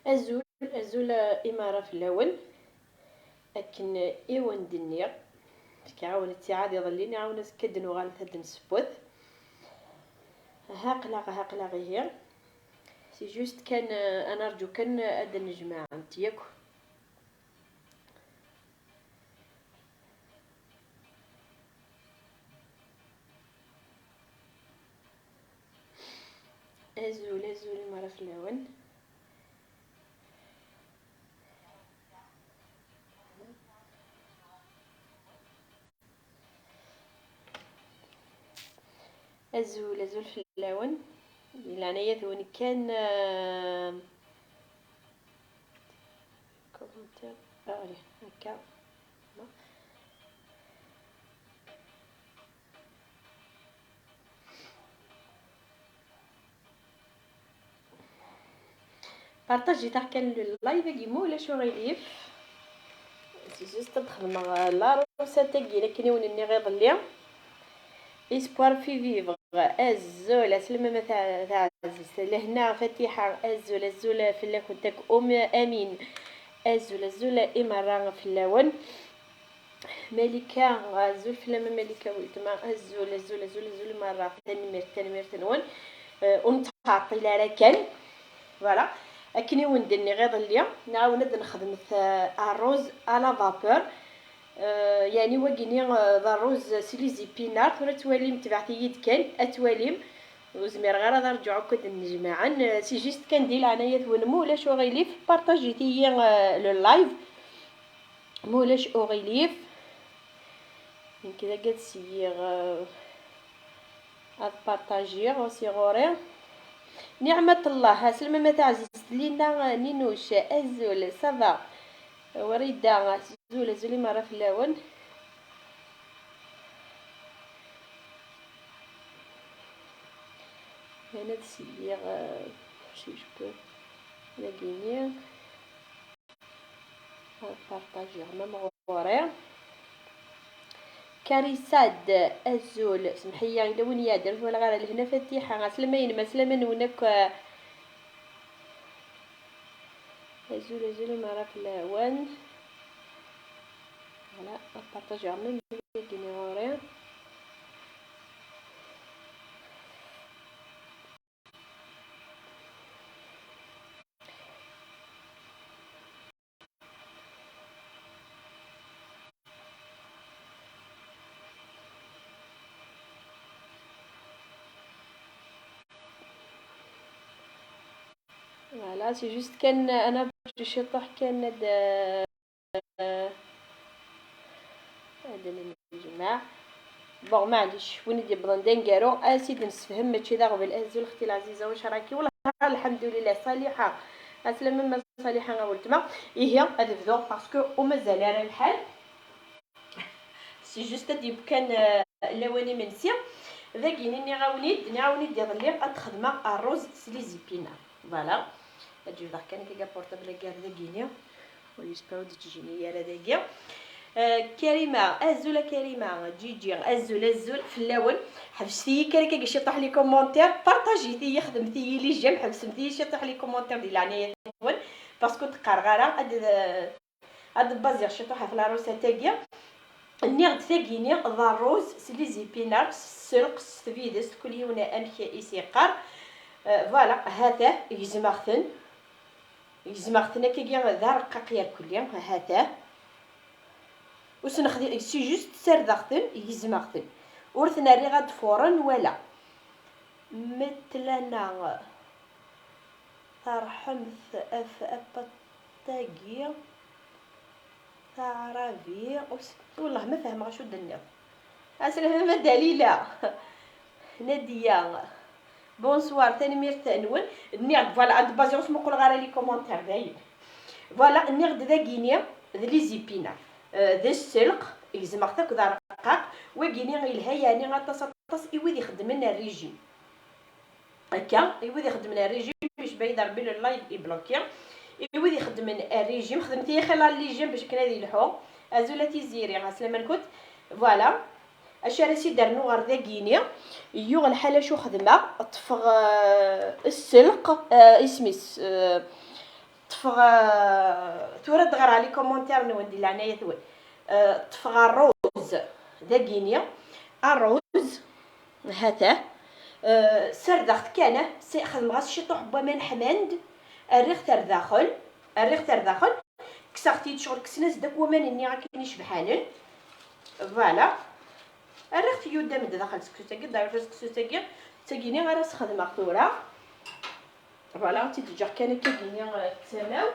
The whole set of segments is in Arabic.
azul azul imara في الاول لكن ايوان دنيا كيعاون عاد يظليني عاون كدن وغالت هاد نسبوت هاقلا غير سي جوست كان انا ارجو كان هاد الجماعه نتياك azul imara في الاول azul في اللون العناية ثواني كان كومنتير هكا بارطاجي تاع كان اللايف كيما ولا شو غيليف سي جوست نخدم لا روسيت كي لكن وني غير ضليا اسبوار في فيفغ الزول سلمة تاع لهنا فتيحة الزول في اللي كنتك امين الزول امارة في اللون ملكة الزول في لما ملكة ولد ما الزول مرة تنمير تنون ونتعطي لا كان فوالا اكني وندني غير ضليا نعاود نخدم الروز على فابور يعني وكيني ذا روز سيليزي بينار ولا تواليم تبعتي يد كان اتواليم وزمير غير نرجعو كد نجمعا سي جيست كندير انايا ونمو ولاش وغيليف بارطاجيتي هي لو لايف مولاش اوغيليف من كذا قد سيغ بارطاجير وسيغوري نعمة الله سلمى ما تعزز لينا نينوش الزول صافا وريدا زولي مرة في اللون هنا تسيغ شي جو لاقيني بارطاجير مام غوري كاريساد الزول سمحية إلا وين يادر ولا غير هنا فتيحة سلمين ما سلمين ونك الزول مرة في اللون فوالا بارطاجي عمري كيني غوري فوالا سي جوست كان انا باش يطيح كان هذا الجماع بون معليش وين دي بغا نديرو اسيدي نسفهم ماشي داغ بالازول اختي العزيزه واش راكي والله الحمد لله صالحه اسلم ما صالحه قلت ما هي هذا فدو باسكو ومازال راه الحال سي جوست دي كان لواني منسيه ذاكيني نعاوني ديال اللي تخدمه الروز سليزي بينا فوالا تجي داك كان كي بورطابل كاع ذاكيني ويسباو تجيني يا داكيا كريمه الزوله كريمه جي الزول في اللون حبستي كريكا كي يطيح لي كومونتير بارطاجيتي خدمتي لي جيم حبستي شي يطيح لي كومونتير ديال عناية باسكو تقرغره هاد بازيغ شي طيح في لا روسيتاكيا نيغد ثاقيني ذا روز سلي زيبينار سلق ستفيدس كل يوم امشي يسيقار فوالا هذا يزمختن كي ذا رقاق ياكل هذا وسنخدي سي جوست سردختن يزمختن ورثنا ري غاد فورن ولا مثلنا ترحمث ابطاقيه عربي والله ما فاهمه شو الدنيا اسلام ما دليله ناديه بونسوار ثاني ميرت انول نيغد فوالا اد بازيوس مقول غير لي كومونتير داير فوالا نيغد ذا غينيا لي زيبينا ذا السلق يزمختك ذا رقاق وكيني غيلها يعني غطاس يويد يخدم لنا الريجيم هكا يويد يخدم لنا الريجيم باش بايدر بين اللايف يبلوكي يويد يخدم الريجيم خدمتي خلال الريجيم باش كنا يلحو ازولتي زيري غاسلام نكوت فوالا اشارسي درنو غير ذاكينيا يوغ الحاله شو خدمه طفغ السلق اسميس طفغ تورد غير على كومونتير نودي لعناية ثوي. طفغ الروز داكينيا الروز هذا سردخت كان خدم غاس شي طوح بومان حماند الريغ تاع داخل كسختي شغل كسناس داك ومان اني غاكيني شبحانن فوالا الريغ تيودا من داخل سكسوتاكي داير في سكسوتاكي تاكيني غير خدمه ثورا فوالا تيجي كان كايني تسماو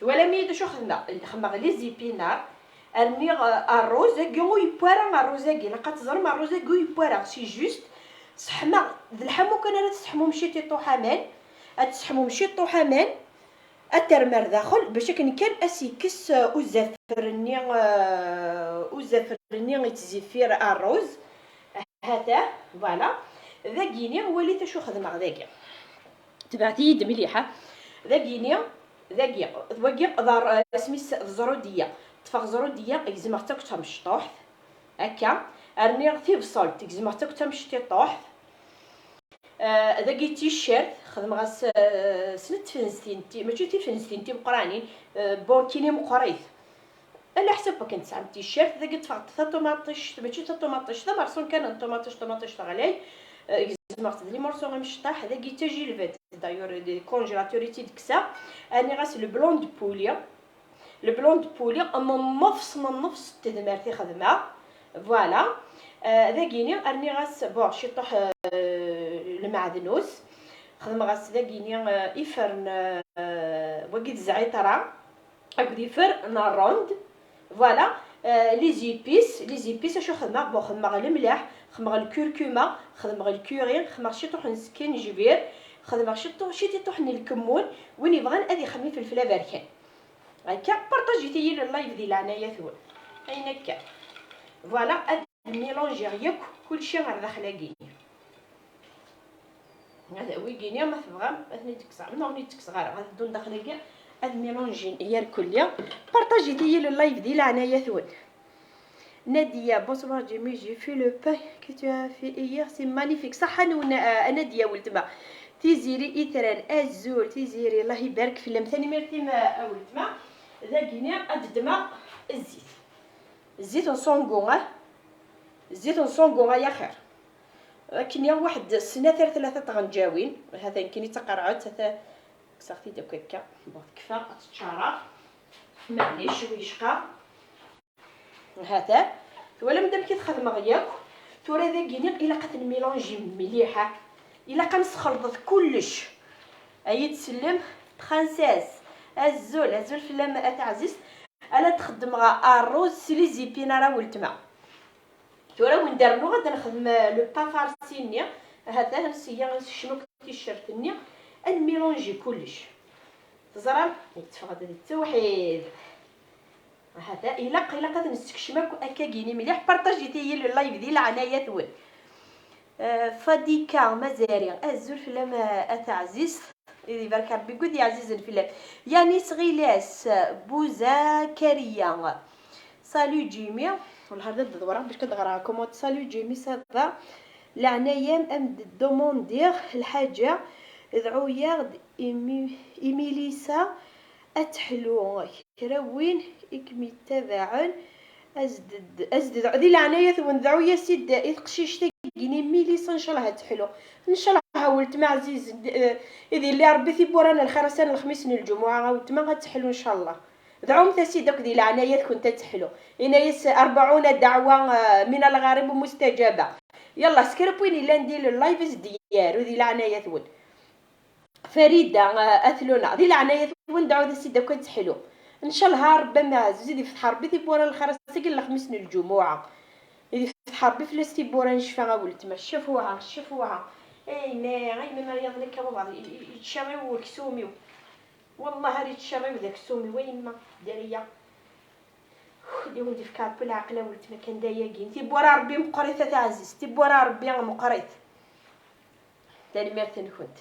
ولا ميدو شو خدمه لي زيبينار ارمي الروز كيو يبوارا الروزاكي لقات زرم الروزاكي يبوارا سي جوست صحما الحمو كان راه تسحمو مشيتي طوحامان تسحمو مشي طوحامان الترمر داخل باش كان اسيكس وزافرني يتزفير الروز هذا فوالا ذاكيني وليت شو خدمه ذاكي تبعتي يد مليحه ذاكيني ذاكي دار سميس الزروديه طفغ زروديه يزمر تاكتها مشطوح هكا ارني في بصل تيزمر تاكتها مشتي طوح ذاكي تيشيرت خدم غاس سنت فنستينتي ماشي فنستينتي مقراني بونكيني مقريث على حسب كنت سام تيشيرت ذاكي تفغ طوماطيش ماشي طوماطيش تا مرسون كان طوماطيش تغلي يزمر تدلي مرسون مشطاح ذاكي تاجي الفات دايور دي كونجيلاتوري تيدكسا اني غاس لو بلون دو بولي من نفس تدمرتي خدمه فوالا ذاكيني ارني غاس بون شي طوح المعدنوس خدم غاس ذاكيني يفرن وقيت زعيطره هاك يفر ناروند فوالا لي زيبيس شو خدمه بون خدمه الملح خدمه الكركمه خدمه الكوري خدمه شي طوح سكينجبير خدمه شي طوح الكمون وين يبغى ادي خدمي فلفله باركان هكا بارطاجيتي لي اللايف ديال عناية ثول اين هكا فوالا اد ميلونجي غياك كلشي غير داخل كيني هذا وي كيني ما تبغى اثني تكسع نورني تكسع غير غادون داخل كاع اد ميلونجي هي الكليه بارطاجيتي لي اللايف ديال عناية ثول ناديه بونسوار جيمي جي في لو باي كي تو في ايير سي مانيفيك صح انا ناديه ولتما تيزيري اثران الزول تيزيري الله يبارك في اللم ثاني مرتي ما ولتما ذاكيني اددما الزيت نصونغو يا خير لكن يا واحد السنه ثلاثه غنجاوين هذا يمكن يتقرعت هذا كسختي داك هكا كفا تشارع معليش ويشقى هذا ولا مادام كيتخدم غياك ثورا ذاكيني الا قات الميلونجي مليحه الا كنسخلط كلش اي تسلم برانسيس الزول في لما اتعزز انا تخدم غا الروز سلي زيبينا راه ولتما تورا وين دارلو غادا نخدم لو با فارسيني هذا نسيا شنو تيشيرتني الميلونجي كلش تزرم يتفقد التوحيد هذا الا قد نستكشمك اكاكيني مليح بارطاجيتي هي اللايف ديال عناية ثول فديكا مزاري الزول في لما اتعزز إذا بارك ربي قد يا عزيز الفلان يعني صغيلاس بوزاكريا سالو جيمي والله هذا الدوره باش كتغرا كومونت سالو جيمي سافا لعنايام ام دوموندير الحاجه ادعويا ايميليسا اتحلو كراوين اكمي تباعن ازدد ذي العنايه وندعويا سيد اثقشيش تاكيني ميليسا ان شاء الله تحلو ان شاء الله هاولت مع عزيز اذا اللي ربي ثيبورانا الخرسان الخميس الجمعه هاولت ما غتحلو ان شاء الله دعوم تسي داك ديال العنايات كنت تحلو ينايس 40 دعوه من الغريب مستجابه يلا سكربوين الا ندير اللايفز ديالو ديال العنايات ود فريده اثلونا ديال العنايات ود دعوه تسي داك تحلو ان شاء الله ربما زيد يفتح ربي ثيبورانا الخرسان الخميس الجمعه إذا فتح ربي فلستي بورا نشفى غاولت ما شوفوها اي غير ما رياض لك بعض يتشريو كسوميو والله ريت تشريو ذاك السومي وين ما داريا خدي ولدي في كاربو العقله ولت ما كان داياكين تيبورا ربي مقريثه تاع عزيز تيبورا ربي مقريث تاني مرتين كنت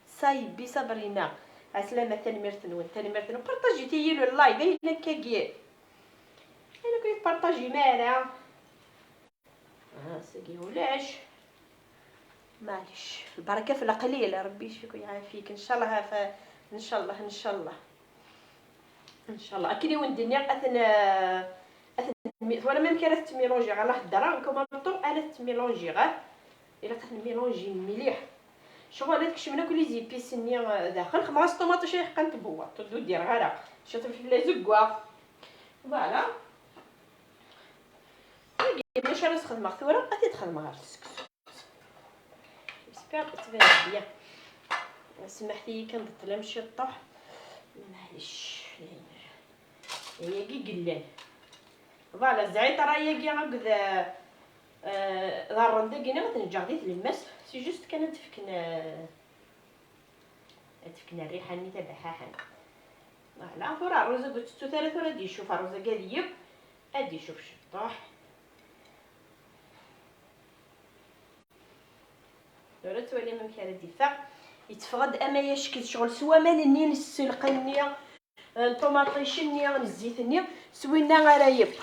صايبي صبرينا عسلامه تاني مرتين بارطاجيتي له اللايف اين كاكير انا كنت بارطاجي معنا ساقي ولاش معليش البركه في القليل، ربي يشفيك ويعافيك ان شاء الله. ان شاء الله ان شاء الله ان شاء الله. اكيد وندني ولا ممكن راه تميلونجي على الدرا كما طو على تميلونجي غير الا تميلونجي مليح. شغل هذاك الشمنه كل زيبيس ني داخل خماس طوماط شي حقا تبوا تدو دير غير شوف في لي زكوا فوالا. باش انا نخدم ثوره غادي تخدم غير السكس جيسبيغ تبان بيان. سمحتي كنضط لها مشي طاح معليش هي كي قلال فوالا زعيطه راهي كي هكذا ضرن داكينا غتنجح غادي تلمس سي جوست كانت تفكنا الريحه ني تاعها حنا فوالا. ثورة الروزه قلت ثلاثه راه دي شوف الروزه كاديب ادي شوف طاح ثورة تولي ممكن الدفاع يتفقد اما يشكل شغل سوا مالني نسلق النيه الطوماطيش النيه الزيت النيه سوينا غرايب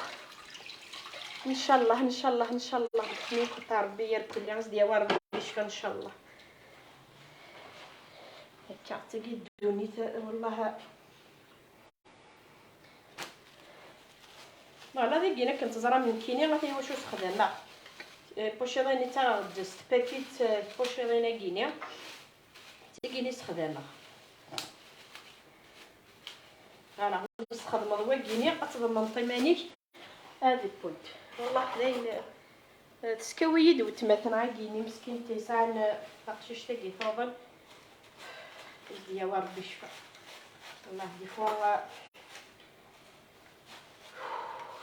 ان شاء الله ان شاء الله ان شاء الله. بسمي كنت ربي يركب لي غزدي يا ربي يشفى ان شاء الله. هكا تقدوني والله فوالا ديكينا كنت زرا من كيني غادي واش خدامه بوشيريني تاع دست باكيت بوشيرينا كيني تيكيني استخدامه فوالا نستخدم ضوا كيني اطبم طيمانيك هذه بوينت والله زين تسكويد وتمثل عاكيني مسكين تيسان تقشش تاكي فوضل يا ربي شفا والله دي فوا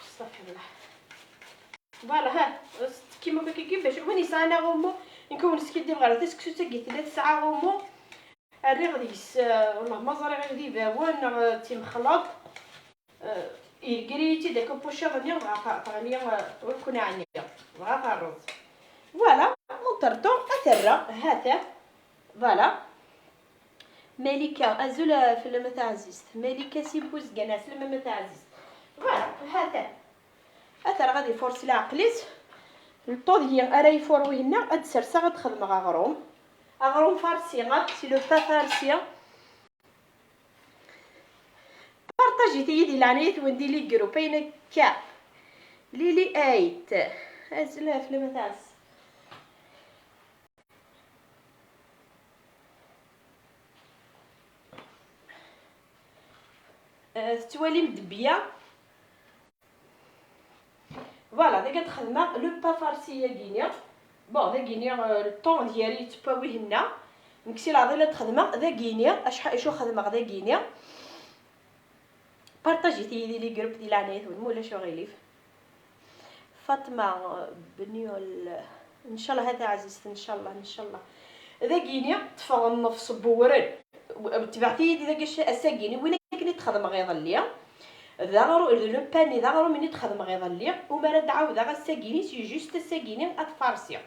استغفر الله فوالا. ها كيما كيفاش وين ساعه غومو نكون سكيدي غير تسكسو تاكي 3 ساعات غومو الريغ ديس والله ما زاري غير دي باون تيمخلط يقريتي داك بوشير نيا غنيا ولكن عني بغا الرز فوالا مونطردو اثرا هذا فوالا. ملكه ازول في المتعزز ملكه سيبوز كناس لما متعزز فوالا. هذا اثر غادي فورس العقليت الطود هي اراي فوروي هنا اد سرسا غتخدم اغروم فارسي غات سي لو با فارسي بارطاجي تيدي لعنيت وندي لي جروبين كا ليلي ايت ازلا في المتاعس توالي مدبيه فوالا. داك تخدمه لو با فارسيه كينيا بون ذا كينيا الطون ديالي تباوي هنا نكسي العضله تخدمه ذا كينيا اشحال شو خدمه ذا كينيا بارطاجي تيدي لي جروب ديال عنايت ولا شو غيليف فاطمه بنيول ان شاء الله. هذا عزيزتي ان شاء الله ان شاء الله. ذا كينيا تفغ النفس بورن تبعتي داك الساكيني وين كني تخدم غيظ ليا ذاغرو لو باني ذاغرو مني تخدم غيظ ليا وما راه تعاود غا الساكيني سي جوست الساكيني اتفارسيا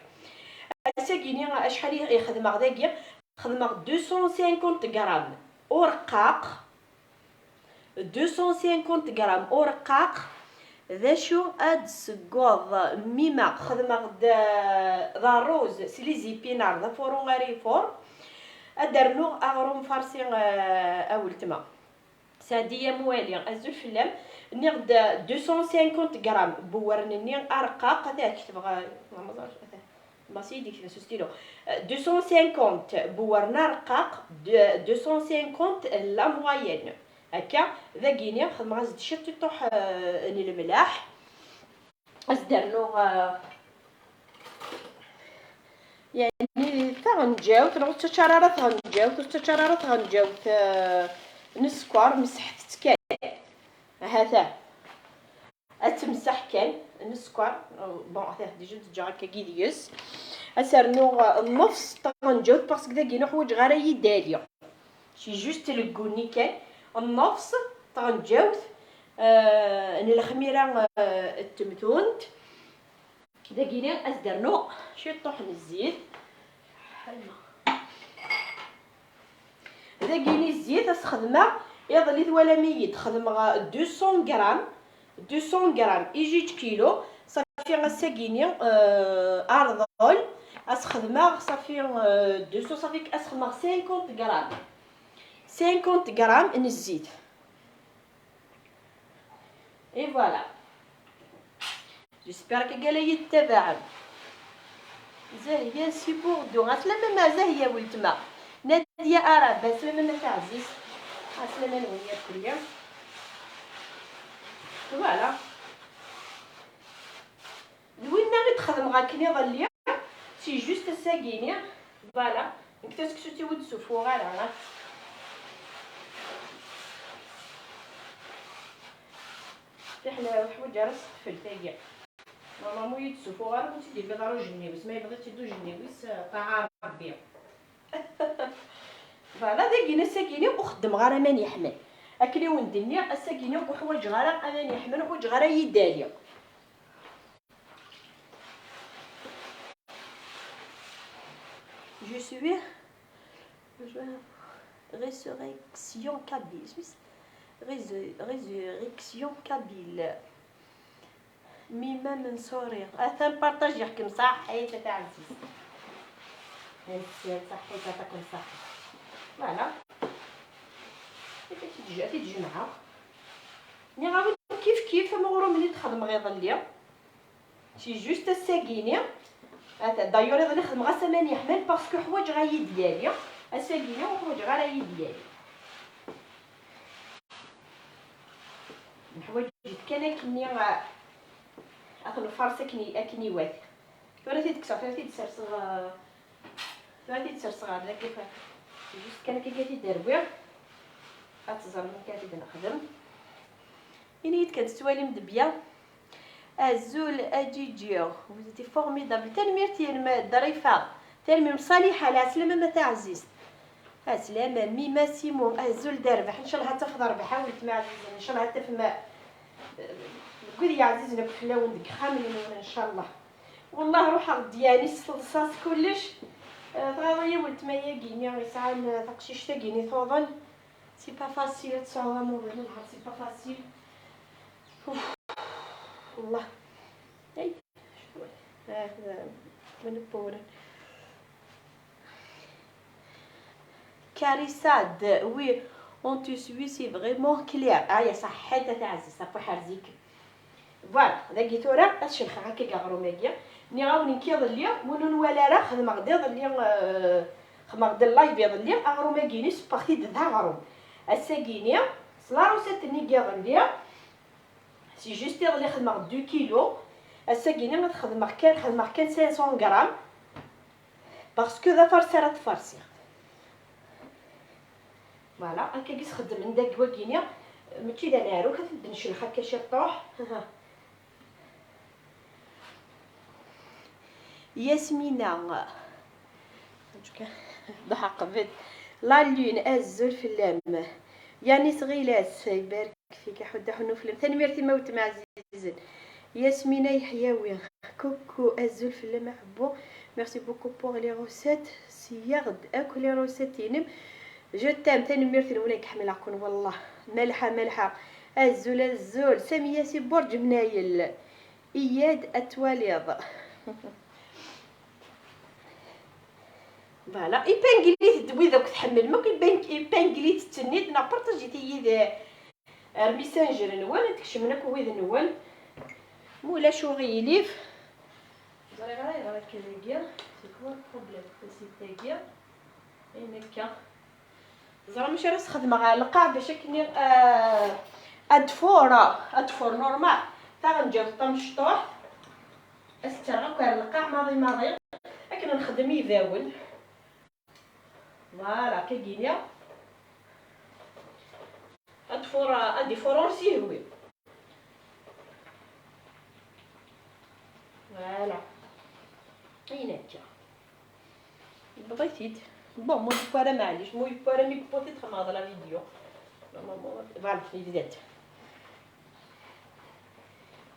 الساكيني اشحال يخدم غداكيا خدم 250 غرام ورقاق 250 غرام ورقاق ذا شو اد سكوض ميما خدمه ذا روز سلي زيبينار ذا فورون غاري فور ادرنو اغروم فارسي اولتما ساديه موالي ازول فلام نغد 250 غرام بورنني ارقاق هذا كتب ما سيدي كيف سستيلو 250 بورنا رقاق 250 لا موين هكا ذا كينيا خدم غازد شتي طوح ني الملاح ازدرنو يعني تغنجاو تنغوت تشرارة تغنجاو نسكر مسحت تكاي هذا اتمسح كان نسكر بون هذا ديجا تجا هكا كيديس اسرنو النص طنجاو باسكو داكي نحوج غير يداليا شي جوست لكوني كان النص طنجاو الخميره التمتونت داكينا ازدرنو شي طحن الزيت داكيني الزيت اسخدمه يضلي ولا ميت خدم 200 غرام يجي كيلو صافي غساكيني ارضول اسخدمها صافي 200 صافي اسخدمها 50 غرام 50 غرام من الزيت. اي فوالا جيسبر كي قال لي التفاعل زاهيه سي بوردو غسلامه ما زاهيه ولتما ناديه ارابه سلامه تاع عزيز سلامه نويه كليا فوالا وين نغي تخدم غاكني ظليا سي جوست ساكيني فوالا نكتاسك سوتي ود سوفو غالا حنا حوايج راس الفلفل ماما مو يتسوفو غير كنتي دير بيض جنيوس ما يبغيش يدو جنيوس طعام ربي فوالا داكينا ساكيني وخدم غير امان يحمل اكلي وندني الساكيني وحوايج غير امان يحمل وحوايج غير يدالي. Je suis résurrection kabyle. Résurrection kabyle. ميمة من سوريا اثر بارطاج يحكم صحيت تاع عزيز هانتي صحيت تاكل صحي فوالا تجي معها ني غاود كيف مغروم ملي تخدم غير ظليا شي جوست الساكيني هذا دايور يظل يخدم غير 8 حمال باسكو حوايج غايي ديالي الساكيني وحوايج غير غايي ديالي الحوايج كان كني اخذ الفرصه كني واثق ثلاثه تكسر ثلاثه تسرسغ ثلاثه تسرسغ هذا كيف جوست كان كي داروير غتزر من كاتب نخدم يعني كتسوالي مدبيه ازول اجيجيو وزيتي فورميدابل تنميرتي الظريفه تنمير صالحه على سلامه ما تاع عزيز سلامه ميما سيمون ازول دربح ان شاء الله حتى في ربح حاولت مع عزيز ان شاء الله حتى في قول يا عزيز نك في لون خامل ان شاء الله والله روح ديالي الصلصات كلش طغاويه ولت ما ياكيني غيسعان تقشيش تاكيني ثوضن سي با فاسيل تصاوب موبيل نهار سي با فاسيل والله اي هذا من بورن كاريساد وي اون تو سوي سي فريمون كلير يا صحيت تاع عزيز صافي حرزيك فوالا داكي تورا الشيخ هكا كاغروماكيا ني غاوني كيظليا ونون ولا راه خدم غدا ظليا خدم غدا اللايف يظليا اغروماكيني سباختي دها غروم الساكينيا صلا روسيت ني كيظليا سي جوست يظلي خدم 2 كيلو الساكينيا ما تخدم كان 500 غرام باسكو ذا فرسرات فرسي فوالا هكا كيس خدم من داك واكينيا ماشي دا نارو كتبدا نشلخ هكا شي طوح ياسمينة ضحك بيت لا لون ازول في اللام يعني صغيلاس يبارك فيك حدا حنو فيلم ثاني ميرتي موت مع عزيز ياسمينة يحيوي كوكو ازول في اللام حبو ميرسي بوكو بور لي روسيت سيارد اكل لي روسيتينم جو تام ثاني ميرتي ولا كحمل عكون والله ملحه الزول ساميه سي برج منايل اياد التواليض فوالا ايبانكليت دوي دوك تحمل ما ايبانكليت تنيت نا بارطاجيتي ذا ميسنجر نوال تكشم لك ويد نوال مولا شو غيليف غير كذا سي كوا بروبليم سي تاكيا هناك زرا ماشي راس خدمه غالقه باش كني ادفور نورمال تا غنجيو طمشطوح استرغ كنلقى ماضي لكن نخدم يذاول فوالا كيجينيا ادي فورور سيهوي فوالا هناك بغيتيد بون مو يبارا معليش مو يبارا مي بوتيت خما لا فيديو فوالا بدات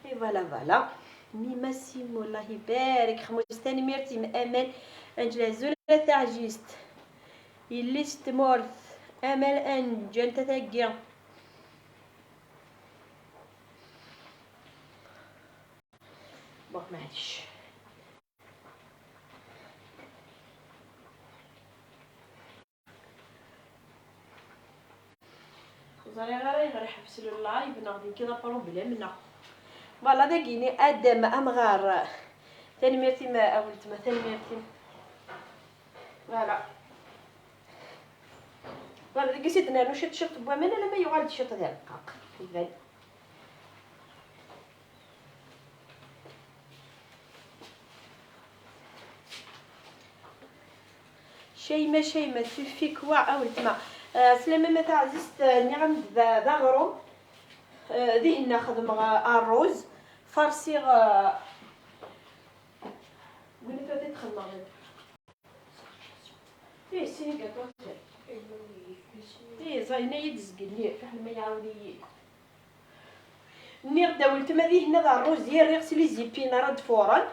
اي فوالا ميما سيمو الله يبارك خمس تاني ميرتي من امل انجلا زولا تاع جيست يليست مورث امل انجل تتاكيا بون معليش زري غير يحبس له اللايف ناخذ كذا بروبليم فوالا داكيني ادم امغار ثاني ميرتي ما اولت ما ثاني ميرتي فوالا فوالا ديك سيدنا نو شط بوا من لما يغال شط ديال الدقاق يبان شيمه تفيك وا اولت ما سلامه ما تعزست نعم ذا غرو ذي ناخذ مع الروز فارسي وين تبغي تدخل معنا ايه سيني كاتو ايه زاينه يدزقني فحال ما يعاودي نيغ داولت ما ذي هنا ذا الروز يغسلي زيبينا رد فورا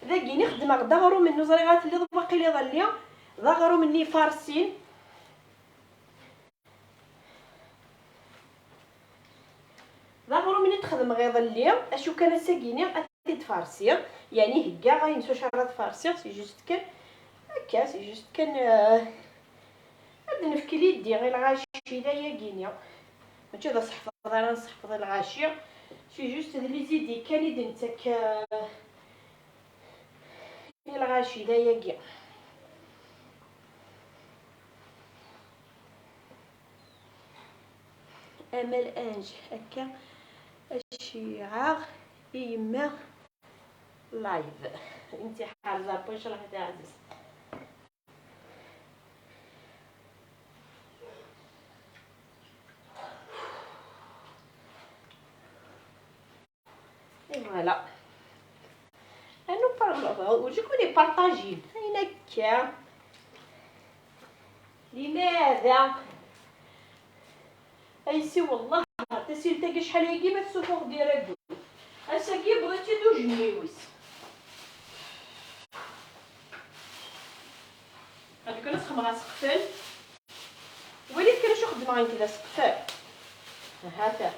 ذاكي نخدم غدا غرو منو زريغات اللي باقي لي ظليا ذا غرو مني فارسين ضغرو من تخدم غير الليل اشو كان ساكيني اتيد فارسيه يعني هكا غينسو شعرات فارسيه سي جوست كان هكا سي جوست كان هاد نفكي لي يدي غير الغاشي دايا كينيا ماشي دا صحفظ انا نصحفظ الغاشي سي جوست هاد لي زيدي كان يدنتك الغاشي دايا كي امل انج هكا الشيعة يما لايف انت حارزة باش راح تعزز اي فوالا انو بارلو وجيكو لي بارطاجين هيناكا لماذا ايسي والله تسير تاكي شحال هاكي ما تسوفوق ديالك اساكي بغيتي دوج نيويس هاديك انا سخمها سقفل وليت كان شو خدمه كذا سقفل هاتا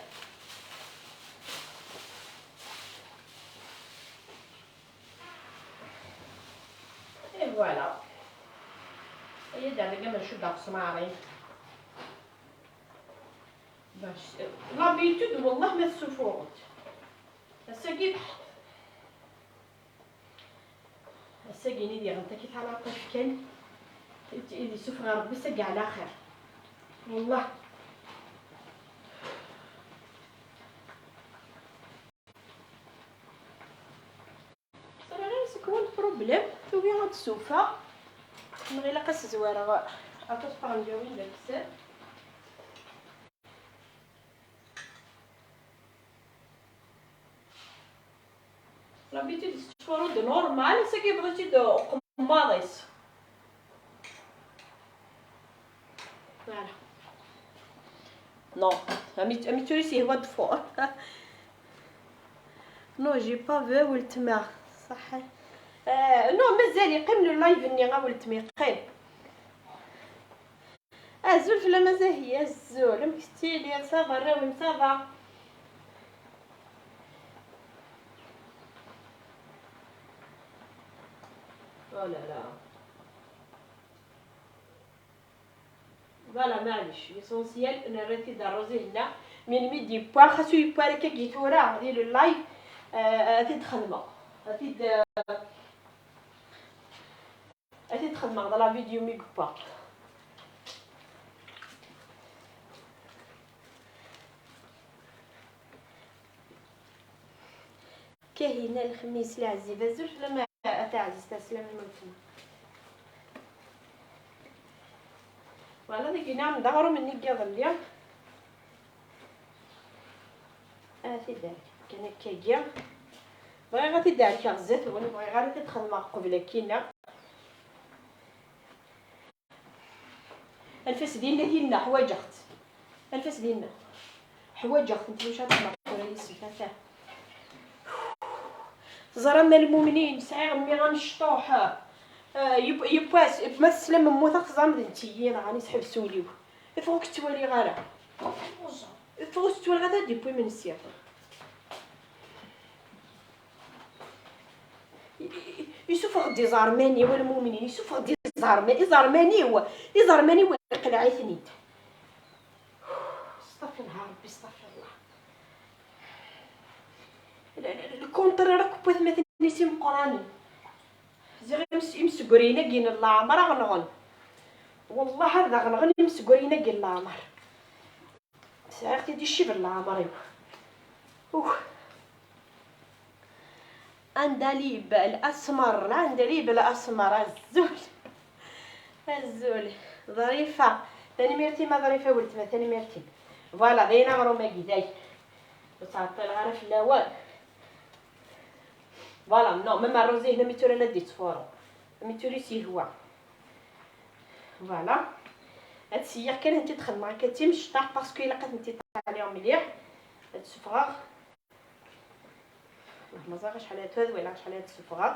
اي فوالا هي دابا كاع ما نشد السماري باش لابيتود والله ما تسوفوغت الساكي الساكيني ديال انت كيف على طيف كان اللي سوف غير ربي ساكي على خير والله صراحه غير سكون بروبليم توبي هاد السوفه من غير لاقاس زواره عطوس فرنجاوي داك لابيتود تشفرو دو نورمال ساكي بغيتي دو قماضيس فوالا نو امي توريسي هو دفور نو جي با فو ولتما صح نو مازال يقيم لو لايف ني غا ولتما يقيم الزول فلا مازال هي الزول مكستيلي صافا راوي صافا لا لا فوالا معليش ليسونسيال انا راتي داروزي هنا من ميدي بوا خاصو يبوا لك كي تورا ديال اللايف غادي تخدمه غادي تخدمه على لا فيديو مي با كاينه الخميس العزيزه زوج لما تعزز تسلم الملتمه فوالا ديك نعم دغرو مني كاظ اليوم في دارك كان كاكيا بغي غادي دارك غزات وانا بغي غير تدخل مع قبله كينا الفاس ديالنا حوايجات الفاس ديالنا حوايجات انت واش غتسمع ولا يسمع زرام المؤمنين سعير مي غنشطوح يبواس ما تسلم موثق زعما نتيين راني سحب سوليو فوق توالي غالا فوق توالي غادا دي بوي من السياق يوسف غدي زارماني والمؤمنين يوسف غدي زارماني هو يزارماني ويقلع ثنيت استغفر الكونطر راك بوث مثلا نسيم قراني زي يمسكورينا كين الله عمر غنغن والله هذا غنغن يمسكورينا كين الله عمر ساعتي دي الشبر الله عمر اوه انداليب الاسمر الانداليب الاسمر الزول ظريفه ثاني ميرتي ما ظريفه ولد ما ثاني ميرتي فوالا داينا مرو ما كيداي وتعطي الغرف في الاول فوالا نو ميم الروزي هنا ميتوري لا ديت فورو ميتوري سي هو فوالا هاد السياق كان انت تخدم كتي مشطاح باسكو الا لقيت انت عليهم مليح هاد السفغاغ ما زاغش شحال هاد هذا ولا شحال هاد السفغاغ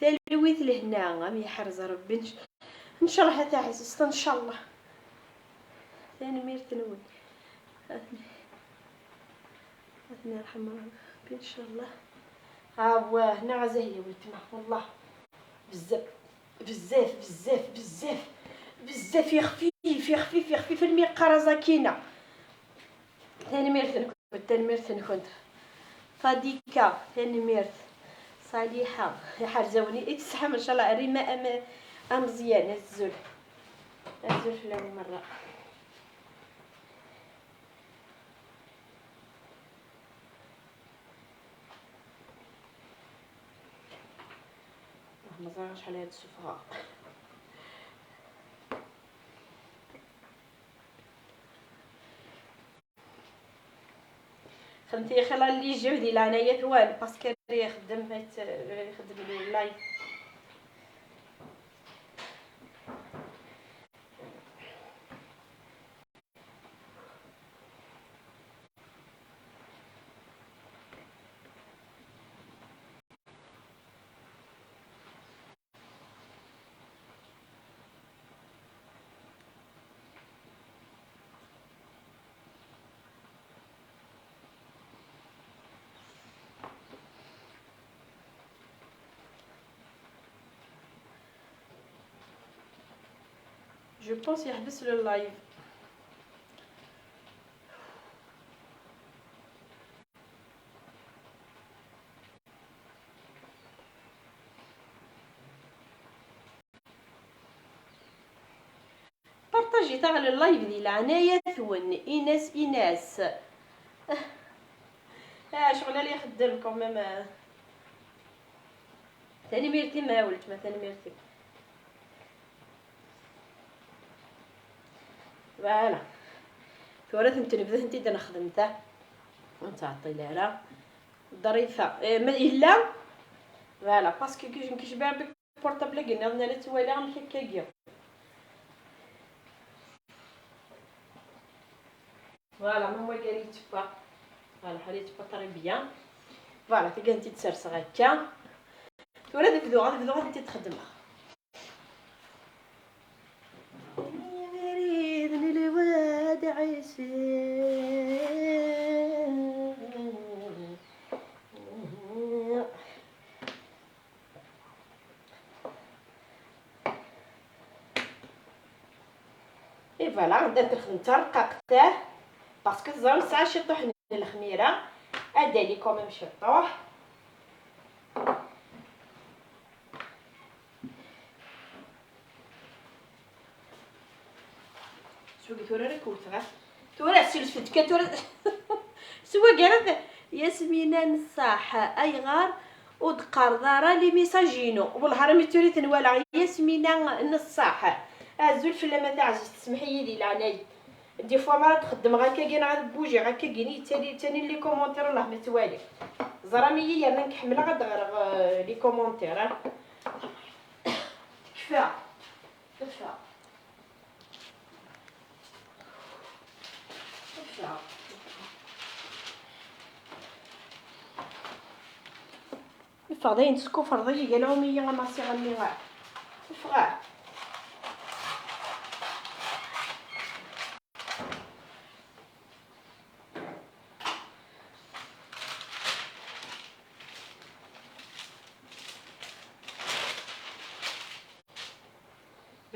ثلويث لهنا غام يحرز ربي ان شاء الله حتى عزيزتي ان شاء الله ثاني مير تنوي اثني يرحم ربي ان شاء الله ها هنا غزاهيه ولتما والله بزاف بزاف بزاف بزاف بزاف يخفيف الميقره زكينه ثاني مير تنكون فاديكا ثاني مير صالحه يا حرزوني اتسحم ان شاء الله ريما مزيان الزول في الاول مره ما زارش على هاد السفره خدمتي خلا اللي جاو ديال انايا ثوال باسكو يخدم اللايف جو بونس يحبس لو اللايف بارطاجي تاع اللايف ديال عناية ثون ايناس شغل اللي يخدم كوميم ثاني ميرتي ما ولت ما ثاني ميرتي فوالا ثورات نتنبذ انت انا خدمته ونتعطي لها ظريفه ما الا فوالا باسكو كيش بان بك بورطابل قلنا لا توالي غنحكاكيا فوالا ماما قالت با فوالا حاليت با طري بيان فوالا تلقى انت تسرسغ هكا ثورات غتبدو انت تخدمها اي فوالا غدا تخدم ترققته باسكو الزرم ساعه شطوح الخميره ادي لي كوميم شطوح سوقي تورا ركوتها تورا سلفتك تورا سوا كاع ياسمينه نصاح اي غار ودقار دارا لي ميساجينو والله راه توري تنوالع ياسمينه نصاح الزول في لما تعجز تسمحي لي العناي دي فوا ما تخدم غير كاين غير بوجي غير كاين تاني لي كومونتير الله ما توالي زرامي يا من كحمله غد غير لي كومونتير كفا فاضيين تسكو فرضي قالوا مي ما سي غني غا فغا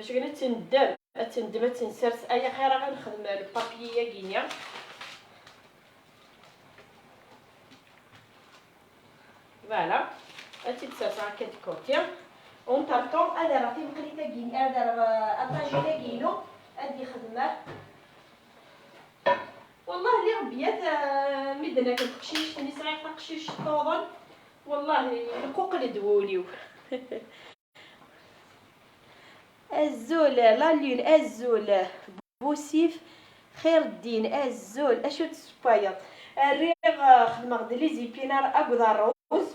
باش كنا تندم تنسرس اي خير غنخدم البابييه كينيا. فوالا هاتي تسرس هكا الكوتي ونطرطو. هذا راه تيبقى لي كيني، هذا راه اطاجينا كيلو هادي خدمه. والله اللي ربيات مدنا كنقشيش تاني صغير تقشيش الطوبل، والله القوق اللي دوليو. الزول لالين الزول بوسيف خير الدين الزول اشو تسبايط الريغ خدمه غد لي زيبينار اكودار روز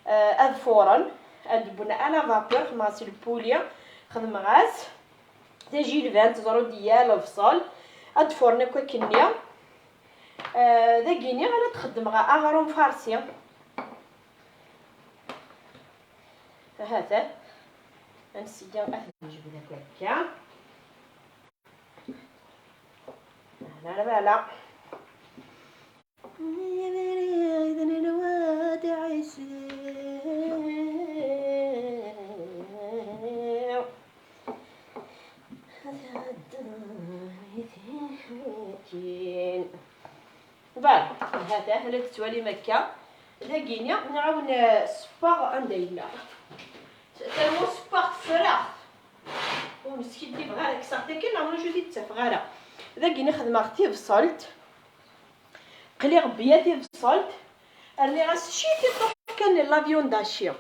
اذفورن ادبنا على فابور خدمه البوليا خدمه غاز تجي الفان تزرو ديال الفصل ادفورنا كوكنيا داكيني غادا تخدم غا اغرون فارسي. هذا نسيا نجيب داك هكا لا لا لا فوالا هذا توالي مكة لاكينيا نعاون سباغ عندنا تالمو سباغ فراغ ومسكين دي بغا داك الساعه كي نعاونو جوج تفغاله لاكيني خدمه اختي فصلت قلي غبياتي فصلت راني غاسشيتي طوح كان لافيون داشيا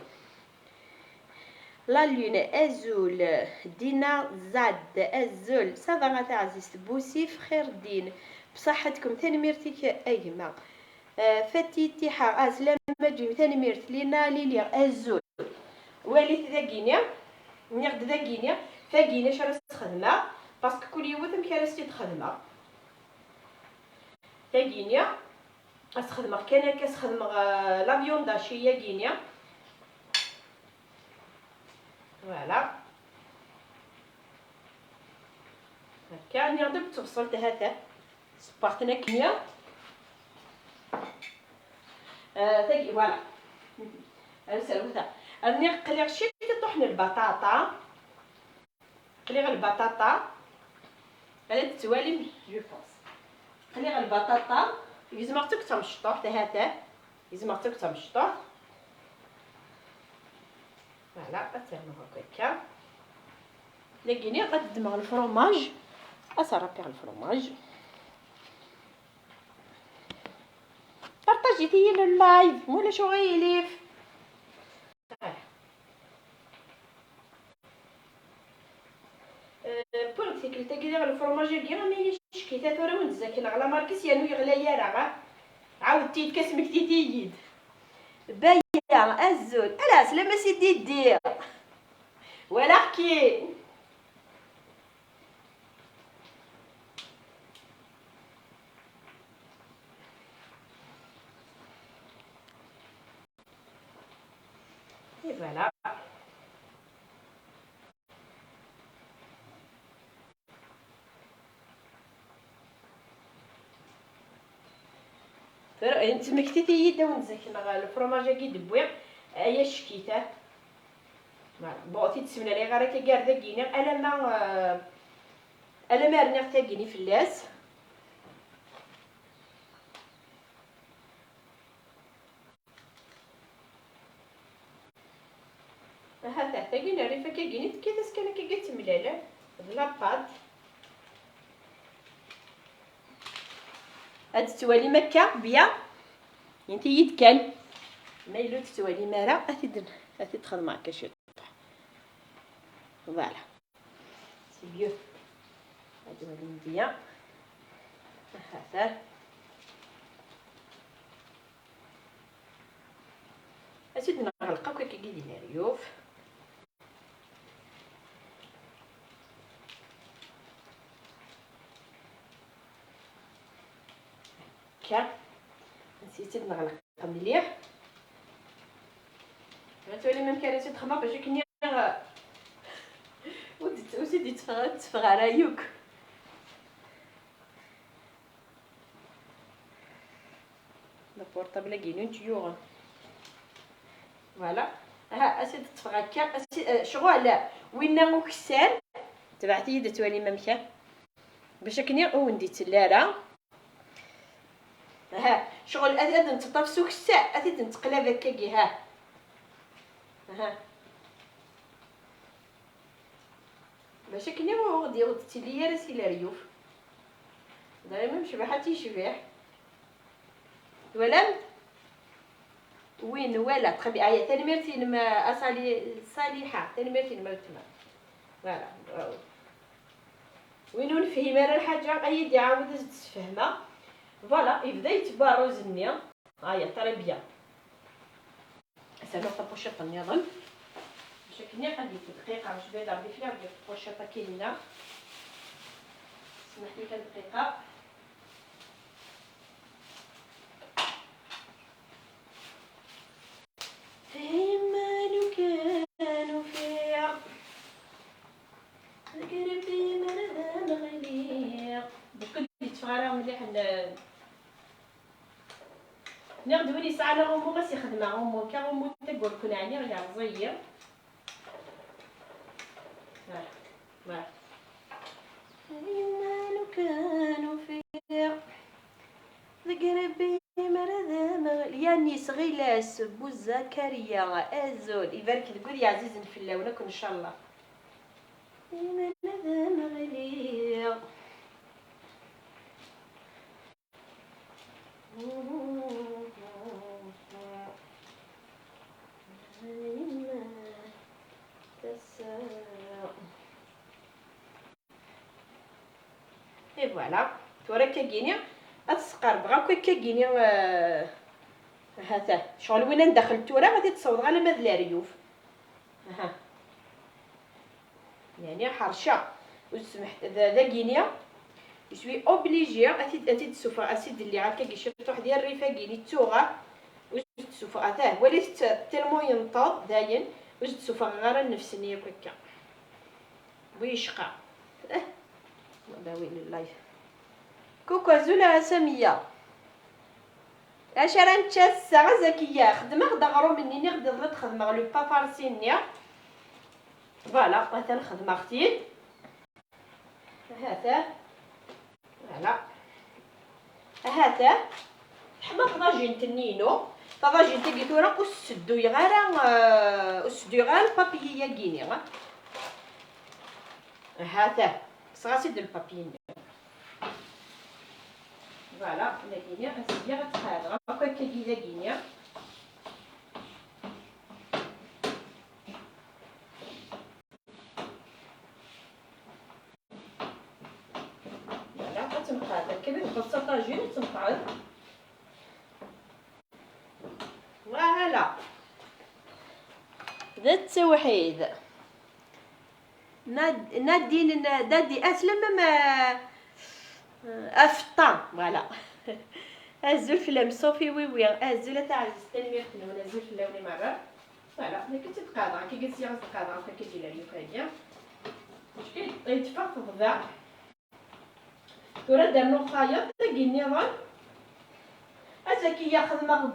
لا لون ازول دينا زاد الزول صافا غاتا عزيز بوسيف خير الدين بصحتكم ثاني ميرتيك ايما فتيتي حق سلام مجي ثاني ميرت لينا ليليا الزول واليت ذاكينيا نيغد ذاكينيا ثاكينيا شرا تخدمه باسكو كل يوم كارستي تخدمه ثاكينيا اسخدمه كان كاسخدمه لافيون داشيا كينيا فوالا هكا نيغد توصلت هذا سبارتنا كينيا ثاكي فوالا نسالوها راني قلي غشيت طحن البطاطا قلي غير البطاطا هذا تتوالي جو بونس قلي غير البطاطا يزمرتك تمشطوح هذا يزمرتك تمشطوح فوالا اترمو هكا لاكيني غتدمغ الفرomاج اسرابيغ الفرomاج بارطاجيتي اللايف ولا شو غيليف بوغ سيكلتا كدير الفرomاج كاع ما يشكي تا راه ونزاكن على ماركس يانو يغلى راه عاودتي كاسمكتي تييد بايا الزول الا سلامه سيدي دير ولكن فوالا انت مكتيتي يدا ونزاكن الفرomاج كي دبويا ايا شكيته بغيتي تسمنا لي غير هكا كاع داكينا الا ما رني تاكيني في اللاس هذا تاكينا ريفا كاكيني كي تسكن كي تملاله لاباط هاد توالي مكه بيا انتي يد كان ما يلو توالي مارا اثي تخدم معك شي فوالا سي بيو هادو هادي مزيان هذا اسيد نغلقو كي كيدير الريوف كا نسيت نغلق مليح غتولي ما كاريتي تخمر باش كني وسيدي تفغ على يوك البورطابل كاينين تيوغ فوالا ها اسيد تفغ هكا شغل وين مكسال تبعتي يد توالي ممشى باش كني وندي تلارا ها شغل اذا نتطفسو الساع اذا نتقلب هكاكي ها باش كني غادي ودتي ليا راسي لا ريوف دائما مشبحه تيشبح ولا وين ولا تخبي ايا ثاني مرتي ما اصالي صالحه ثاني مرتي ما تما فوالا وين نفهم انا الحاجه قيد يعاود تفهمها فوالا يبدا يتبع الروز النيا هيا طري بيان سالو طبوشط النظام باش كني غادي دقيقه باش بدا ربي فيها بدي طبوشط كاينه سمح لي دقيقه فيما لو كانوا فيها ذكر في مرضى مغليق بكل تفغرا مليح ناخدو لي ساعه غومو غاسي خدمه غومو كغومو تقول كون عليا رجع زير فوالا فيما لو كانوا فيها ذكر في مرضى مغليق يعني صغيلاس بو زكريا ازول يبارك تقول يا عزيز في الله ولكن ان شاء الله مرضى مغليق اي فوالا تورا كاكيني اتسقر بغا كاكيني هذا شغل وين ندخل تورا غادي تصوض على ماد الريوف ها يعني حرشه وسمحت ذا كينيا يسوي اوبليجي اتي تسوفا اسيد اللي هكا كيشرط واحد ديال الريفه كيني توغا واش تسوفا هذا وليت تلمو ينطض داين واش تسوفا غير النفس نيا هكا ويشقى باوي لله كوكو زولا سميه اش راه نتشاسا زكيه خدمه غدا غرو مني غدا ضرت خدمه لو با فارسينيا فوالا مثلا خدمه اختي هذا فوالا هذا حما طاجين تنينو طاجين تيكورا وسدو يغارا وسدو غير البابي يا كيني هذا صغاسي د البابي فوالا لاكينيا اسيدي غتقادر هكا كي لاكينيا فوالا غتنقاد كيما تبص طاجين وتنقاد فوالا ذا التوحيد نادين دادي اسلم ما افطان فوالا ازول في لام صوفي وي ازول تاع التنميه ولا ازول في اللون مره فوالا ملي كنت تقاضع كي قلتي غاز تقاضع كتجي لها اليوكايا مشكل يتفق غدا تورا دارنو خايط تاقي النظام ازكيه خدمه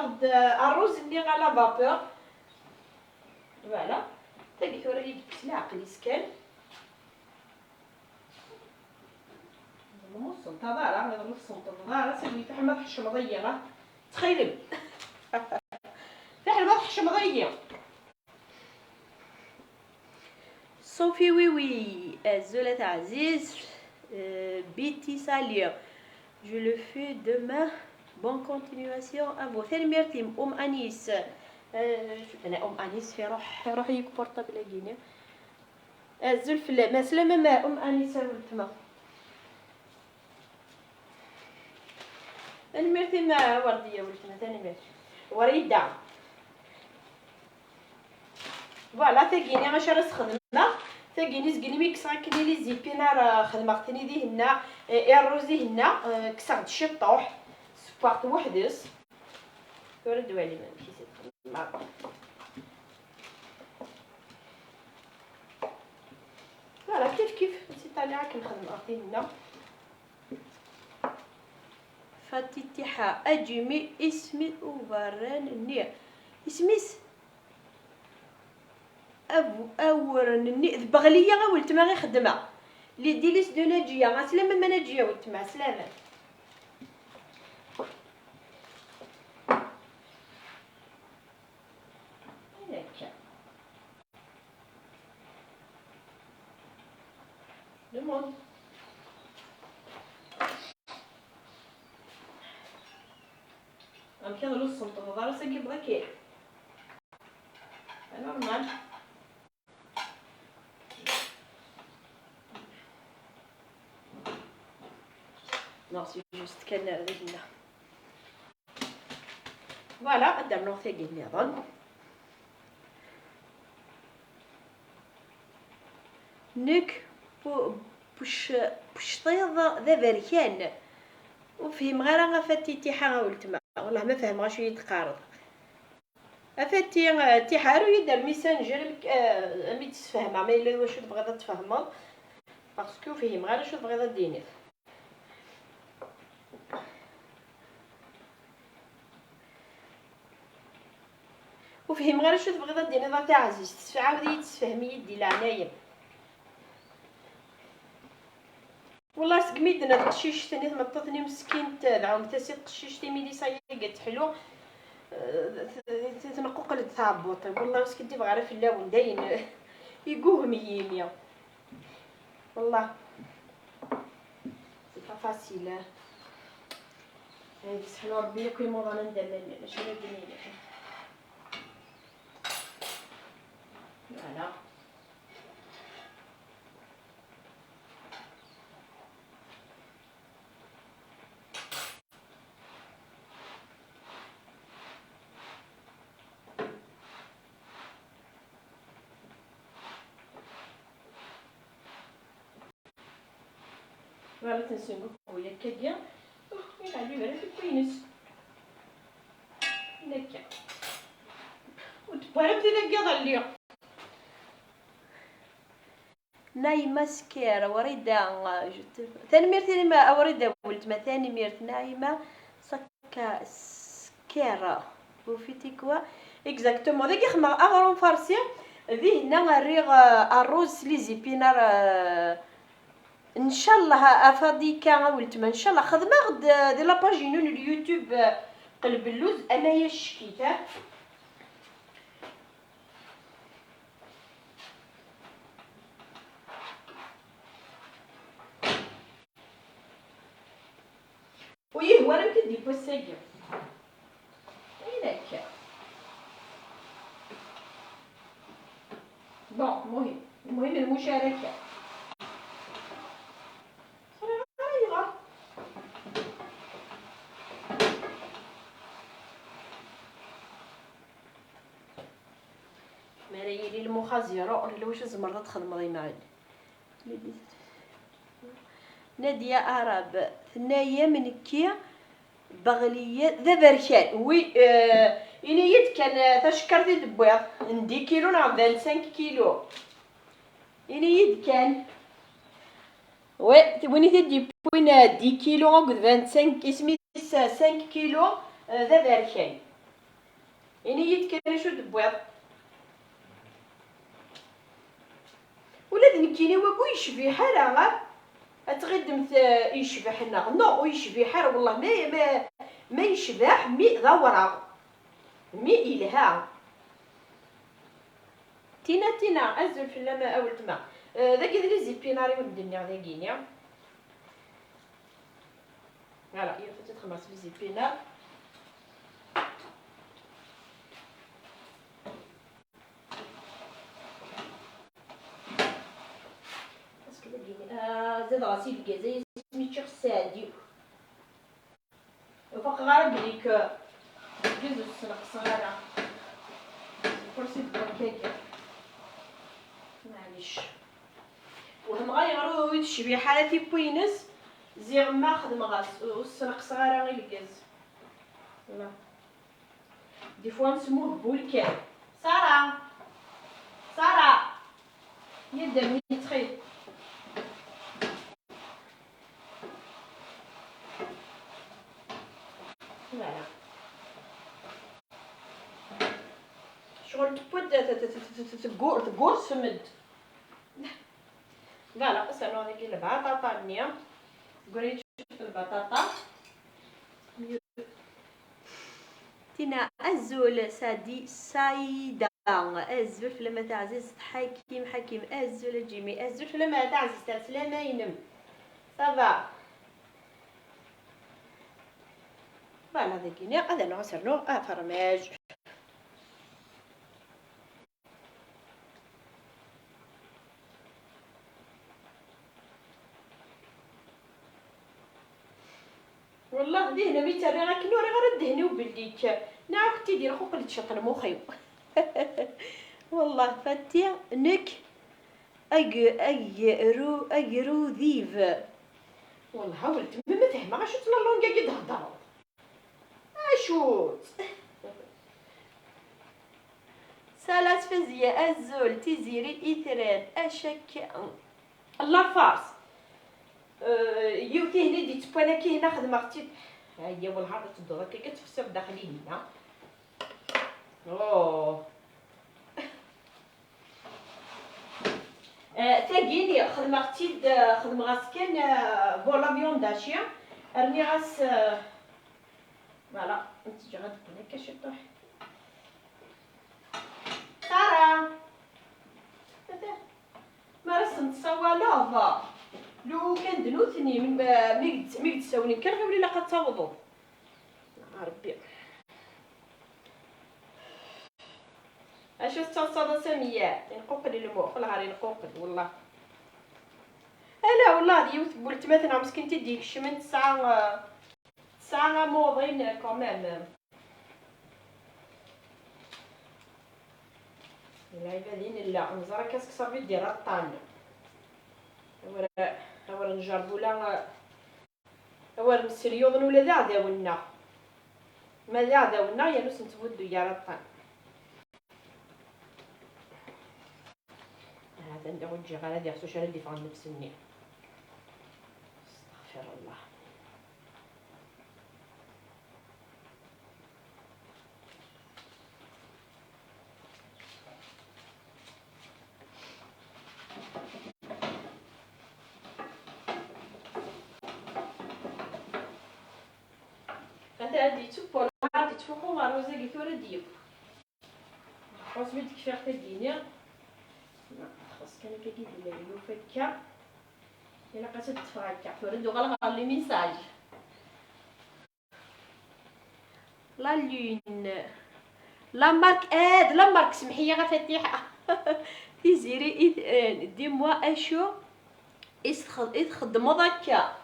غدا الروز اللي على فابور فوالا تاقي تورا يدك العقل يسكن نص تضارع هذا نص تضارع سيدي تاع ما تحش مضيعه تخيل تاع ما تحش مضيع صوفي وي زولة عزيز بيتي سالير je le fais demain bonne continuation à vous ثاني مرتي انيس انا انيس في روحي كبورطابل كينيا الزول في ما سلامه ما انيس ولتما ثاني مرتي ما ورديه ولتنا ثاني مرتي وريده فوالا تاكيني غاش راس خدمه تاكيني زكني ميكس غاكني لي زيبينار خدمه ثاني دي هنا الروزي هنا كسرت شي طوح سبارت وحدس ورد والي ما مشيت مع فوالا كيف نسيت عليها كنخدم اختي هنا فتتحا اجمي اسمي وبران النية اسميس أورني بغلية ولتما غير خدمة لي ديليس دو ناجية. سلامة ما ناجية ولتما سلامة. هكا المهم كان لو السلطة دار ساكي بغا كير نورمال. نو سي جوست كان رجلنا فوالا قدام نوثي قلنا ظن نك بوش طيض ذا بركان وفهم غير غفتي تيحا ولتما والله ما فهم غاش يتقارض افاتي تيحارو يدير ميسنجر مي تفهم ما الا واش تبغي تفهمها باسكو فهم غير واش تبغي ديني وفهم غير واش تبغي ديني ضا تاع عزيز تعاودي تفهمي يدي العنايه. والله سقميدنا القشيش ثاني تمططني مسكين تاعهم تاسي القشيش تي ميدي صايقت حلو تنقق لتهبط والله واش كنتي بغا في اللون داين يقوهم يميا والله سي با فاسيل هاي سحلو ربي كي موضنا ندمن شنو دنيا فوالا فوالا تنسيو خويا كاكيا يلعبوا غير في الكوينس هكا وتبارك تلقى اليوم نايمة سكيرة وريدة ثاني ميرت ما وريدة ولت ما ثاني ميرت نايمة سكا سكيرة وفيتي كوا اكزاكتومون داك يخمر اغرون فارسي ذي هنا الريغ الروز لي زيبينار ان شاء الله افاديكا ولتما ان شاء الله خدمه غد دي لاباجينون اليوتيوب قلب اللوز انايا شكيته ويه وانا كدي بوساكي هناك بون المهم المشاركه مريلي المخازيره ولا واش زمرت تخدم غير معايا ناديه عرب ثنايا من كي بغليه ذا بركان وي إنيت كان تشكرتي دبويض عندي كيلو نعم 25 كيلو إنيت كان وين تدي بوين 10 كيلو غد 25 اسمي 5 كيلو ذا بركان إنيت كان شو دبويض ولاد نكيني وكو يشبي حالا اتغدمت يشبح لنا نو ويشبي حار والله ما يشبح مي ضورا مي إلها تينا أزل في اللما أولت ما ذاك ذي زيبيناري ودنيا ذاكينيا فوالا يفتت خمس في زيبينار زاد غسيل الكازاي سميتو السادي وفوق غير بليك جوز السنق صغيرة كرسي البركاكي معليش وهم غيغرو يتشبي حالتي بوينس زيغ ما خدم غاس والسنق صغيرة غير الكاز لا دي فوا نسموه بولكان سارة يدا مني تخيل شغل تقور سمد. فوالا سالو هذيك البطاطا النية قولي شوف البطاطا تينا الزول سادي سايدة الزول فلما تعزيز حكيم الزول جيمي الزول فلما تعزيز تسلامة ينم صافا. فوالا ذاكيني هذا نعصرنو فرماج. والله دهنا ميتاري غاك نوري غير دهني وبليك نعرف كنتي دير خوك اللي تشطن مخيو. والله فاتيا نك اجرو ذيف والله حاولت ما فهمها غا شوت لا لونغا كي تهضر اشوت سالات فزية الزول تيزيري إثران أشك الله فارس يوتي هنا دي تبانا كي هنا خدمتي هي والهارد تدور كي كتفسر داخلي هنا اوه تاقيني خدمتي خدمة غاس كان بولافيون داشيا رني غاس فوالا انت جا غادي هكا شي طوح سارة ما رسمت سوا لافا لو كان دنوثني من ميقد تساوني كان غير ولا قتاوضو ربي اش تصادا ساميه نقوقل المخ ولا غير نقوقل والله انا والله ديوت قلت مثلا مسكنتي ديك الشمن ساعه موضين كمان العبادين لا نزرا كاسك صافي دير الطان ورا نجربوا لا ورا نسريوضن ولا ذا عداونا ما ذا عداونا يا نوس نتودو يا رطان هذا نديرو نجي غير هادي خصو شحال ديفا نفسني استغفر الله. هادي تبو هادي تفوقو مع روزا ثورة ديب خاص ميت كفاح تديني خاص كان كيدير لي فكا الا بقات تفركع تورد غلغ لي ميساج لا لون لا مارك لا مارك سمحيه غا فاتيحه تيزيري دي موا اشو خدمو داكا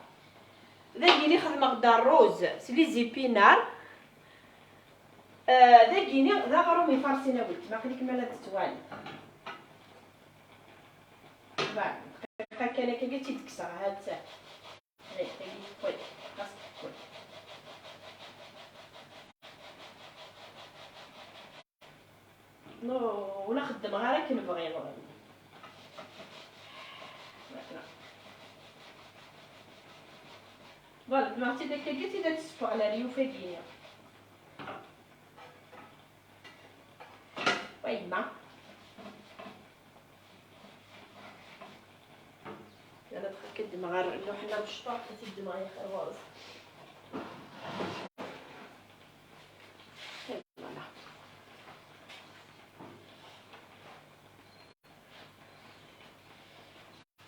ذاكيني خدمه غدا الروز سلي زيبينار ذاكيني ذا غرومي فارسينا ولت ما خليك مالا تتوالي فوالا دقيقه كان كي قلتي تكسر هاد ساعه هاي خويا خاصك تكون نو ولا خدم غير كنبغي فوالا دماغتي داك قلتي داك تسفو على ريوفه كينيا ويما انا دخل كدماغ لو حنا بالشطاح حتى الدماغ يا خرواز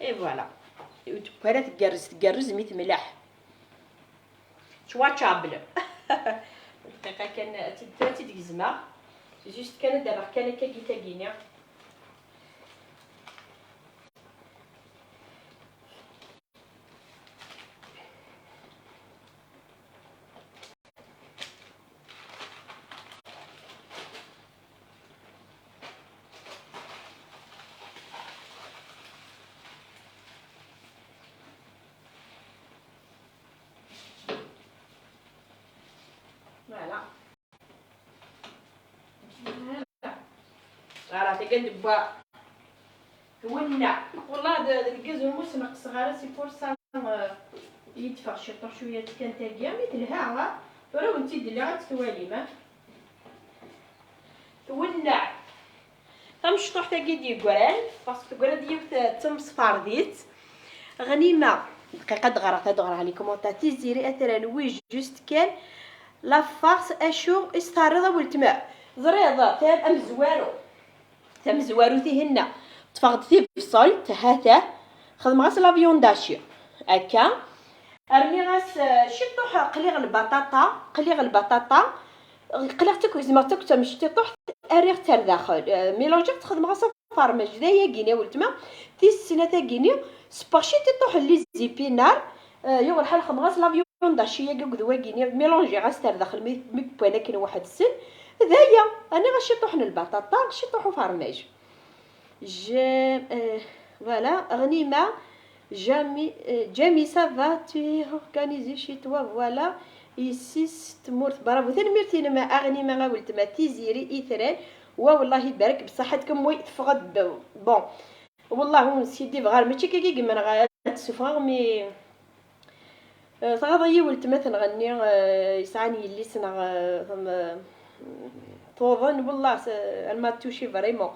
اي فوالا وتبقى تقرز ميت ملاح شوا تشابل دقيقه كان تداتي ديك الزما جوست كان دابا كان كيتا كينيا فوالا راه تيكندبا ولنا والله داك الكاز والموس نقص غير سي بور سا يدفع شي طور شويه كان تاقيه ميتلها وراه انت ديري غتتوالي ما تولع غنمشطوح تاكي ديكوران باسكو كورا ديال تم صفارديت غنيمه دقيقه دغرا لي كومونطات تيزيري اثرا وي جوست كان لا فارس اشو استعرض ولتما زريضه تام مزوارو تيهنا تفقد في بصل تهاتا خدم غاس لافيون داشي هكا ارمي غاس شي طوح قليغ البطاطا قليغ تاكل زعما تاكل مش تطوح اريغ تر داخل ميلونجي تخدم غاس فرماج دايا كينيا ولتما تيسنا تا كينيا سباشي تطوح لي زيبينار يو الحال خدم غاس لافيون داشي يا كدوا كينيا ميلونجي غاس تر داخل مي بوانا كاين واحد السن هذايا انا غاشي طوحن البطاطا غاشي طوحو فرماج voilà غنيمه جامي سافا تي اورغانيزي شي توا فوالا ici تمورت برافو ثاني ميرتينا ما اغني ما قلت ما تيزيري اثران والله يبارك بصحتكم وي تفقد بون والله سيدي بغار ماشي كي كيما انا غاتسفغ مي صغادي ولت مثلا غني يسعني اللي سنا طوظن والله ما توشي فريمون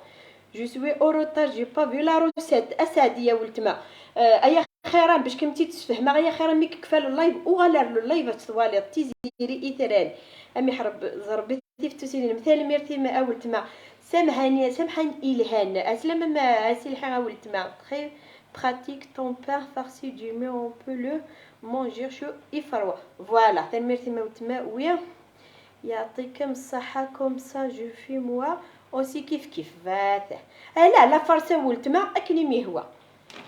جو سوي او روتار جي با في لا روسيت اساديه ولتما اي خيرا باش كنتي تفهمها غير خيرا مي كفال اللايف وغالر اللايف توالي تيزيري اثران امي حرب زربتي في تسيني مثال ميرتي ما اولتما سامحني الهان اسلام ما اسلحه اولتما تري pratique ton pain farci du mieux on peut le manger chaud يفروا فوالا تنميرتي ما ولتما ويا يعطيكم الصحه كوم سا جو في موا اوسي كيف فاتح لا فرصه ولتما اكلي مي هو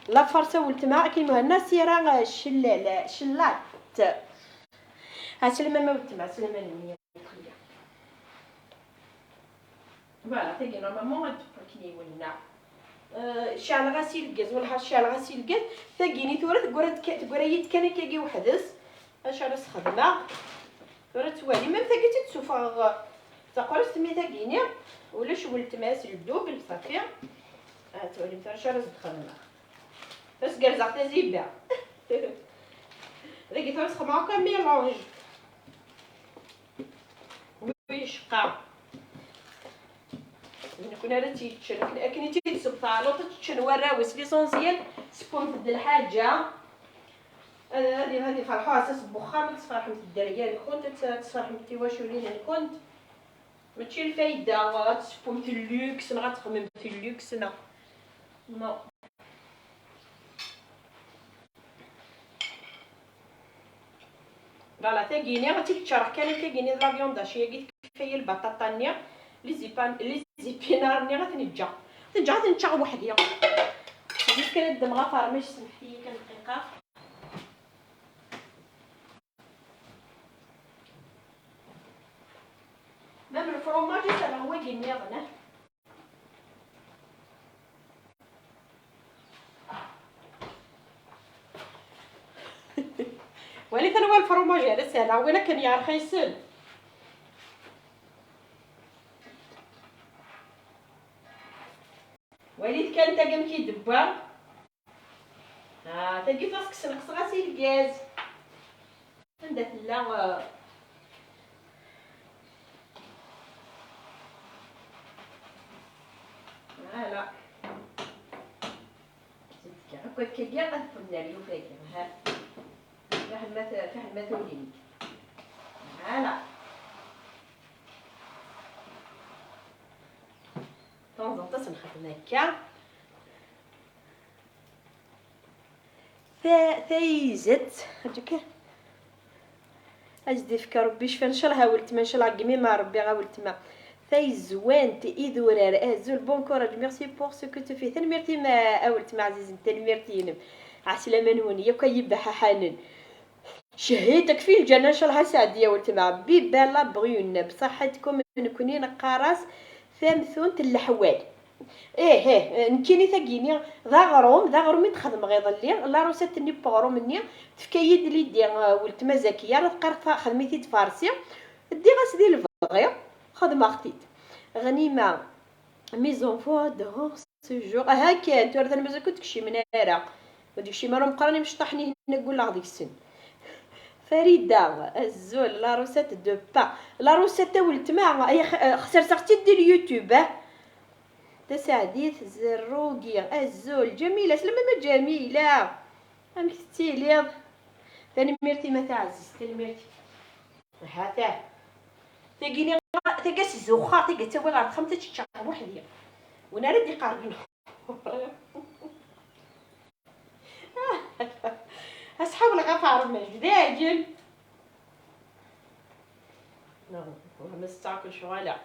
لا فرصه ولتما اكلي مو الناس راه شلات هاسلمه ما ولتما سلمه لي فوالا تاكي نورمالمون كي ولنا شعل غسيل الكاز ولا شعل غسيل الكاز تاكيني ثورة تقريت كان كاكي وحدس اش على خدمه ثورة توالي ميم تاكي تتسوفغ تقول سمي تاكيني ولا شولت ماس الدوبل صافي توالي مثلا شرز الخدمه بس كرزع تزيبا داكي ثورة خدمه هكا ميلونج ويشقا نكون انا تيتشن لكن تيتسبطالو تتشن وراوس ليسونسيال سكون تبدا الحاجه هذه فرحوا اساس بوخا ما تصفرح من الدريه كنت تصفرح من التيواشولين كنت ماشي الفايده غتسبون في اللوكس غتخمم في اللوكس نو فوالا تاكيني غتيتشرح كان تاكيني لا فيوند شي قلت كفايه البطاطا لي زيبينار ني غتنجا تنجا وحديا جيت كندم غا فرماج سمحتي كان دقيقه مام الفرomاج حتى هو كيني غناه وليت انا الفرomاج على سهل وانا كان يعرف يسل وليد كان تاقم كيدبر تاقي فاسك سنقص غاسيل الكاز عندها لا لا هكا كيا غنفهمنا اليوم فاكر ها فاح المثولين لا طونزون تنخدم هكا ثايزت هاك اجدي فكر ربي شفا ان شاء الله ولت ما ان شاء الله قمي ما ربي غاولت ما ثايزوان تي ايدورار ازول بون كوراج ميرسي بور سو كو تو في تنميرتي ما اولت مع عزيز تنميرتي عسلامه نوني يا كيبها حنان شهيتك في الجنه ان شاء الله سعديه ولت مع بيبالا بغيون بصحتكم نكونين قراص ثامثون الحوال نكيني ثقيني ذا غروم تخدم غير اللي لا روساتني بغرو مني تفكايد لي دي ولت مزاكيه راه تقرا خدمتي تفارسي دي غاس ديال الفغيا خدمه اختيت غنيمه ميزون فوا دو سوجور هاكا انت راه مازال كنت كشي مناره وديك شي مره مقراني مش طحني نقول لها ديك السن فريده الزول لا روسيت دو با لا روسيت ولت ما خسرت اختي ديال اليوتيوب تسعديت زروقي الزول جميله سلمى جميله انك تيليض ثاني ميرتي ما تعزز ثاني ميرتي هاتا تاقيني تاقاس الزوخه تاقا تسوي غير خمسه تشعر وحدي وانا ردي قاربين اصحاب الغفار مجداجل مستاكل شغاله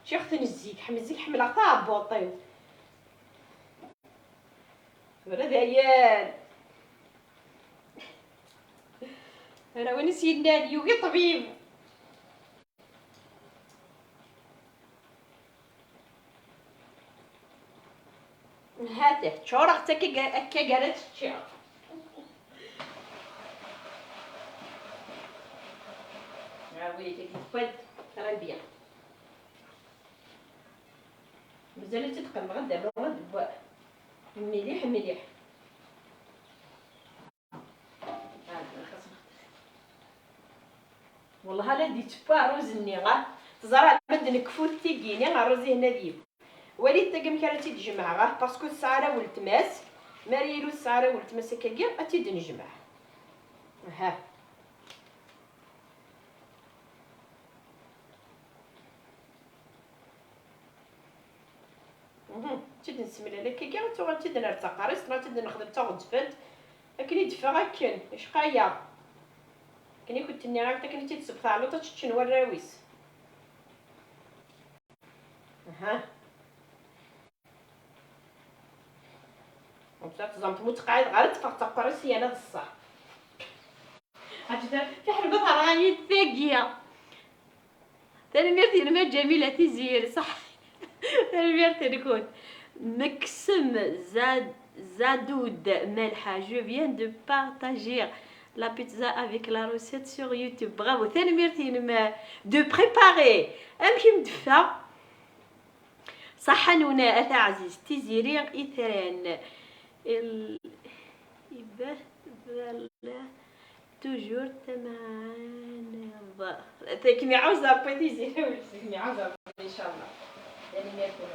شيختن الزيك حمل طاب بوطيو ولد عيال انا ونسي النادي وقي طبيب هاته شورا تكي اكا قالت تشير عاوي تفد تربيه مازال تتقن غدا غد مليح مليح والله لا ديت باروزني غا تزرع بدن كفوت تيقيني غروزي هنا ديب وليد تاقم كانت تجمع غا باسكو السعره والتماس ماريلو السعره والتماس كاكيا اتيد نجمع ها تيد نسمي لك كاكيا تو غتيد نرتقى ريس غتيد نخدم تا غدفد لكن يدفع غاكن اش قايا كني كنت ني غا كنت تسبط على تشن وراويس ها وبصات زعما متقاعد غير تفرط قرسي انا الصح عرفتي تحربط على غاني ثاقيه ثاني ميرتي ما جميله تزير صح ثاني ميرتي نكون مكسم زادود ملحه je viens de partager la pizza avec la recette sur YouTube bravo ثاني ميرتي de préparer امشي مدفع صحنونا اثا عزيز تزيرين اثران إبه توجور تماما كني عاوزة بيتي زيرو كني عاوزة إن شاء الله يعني ما يكون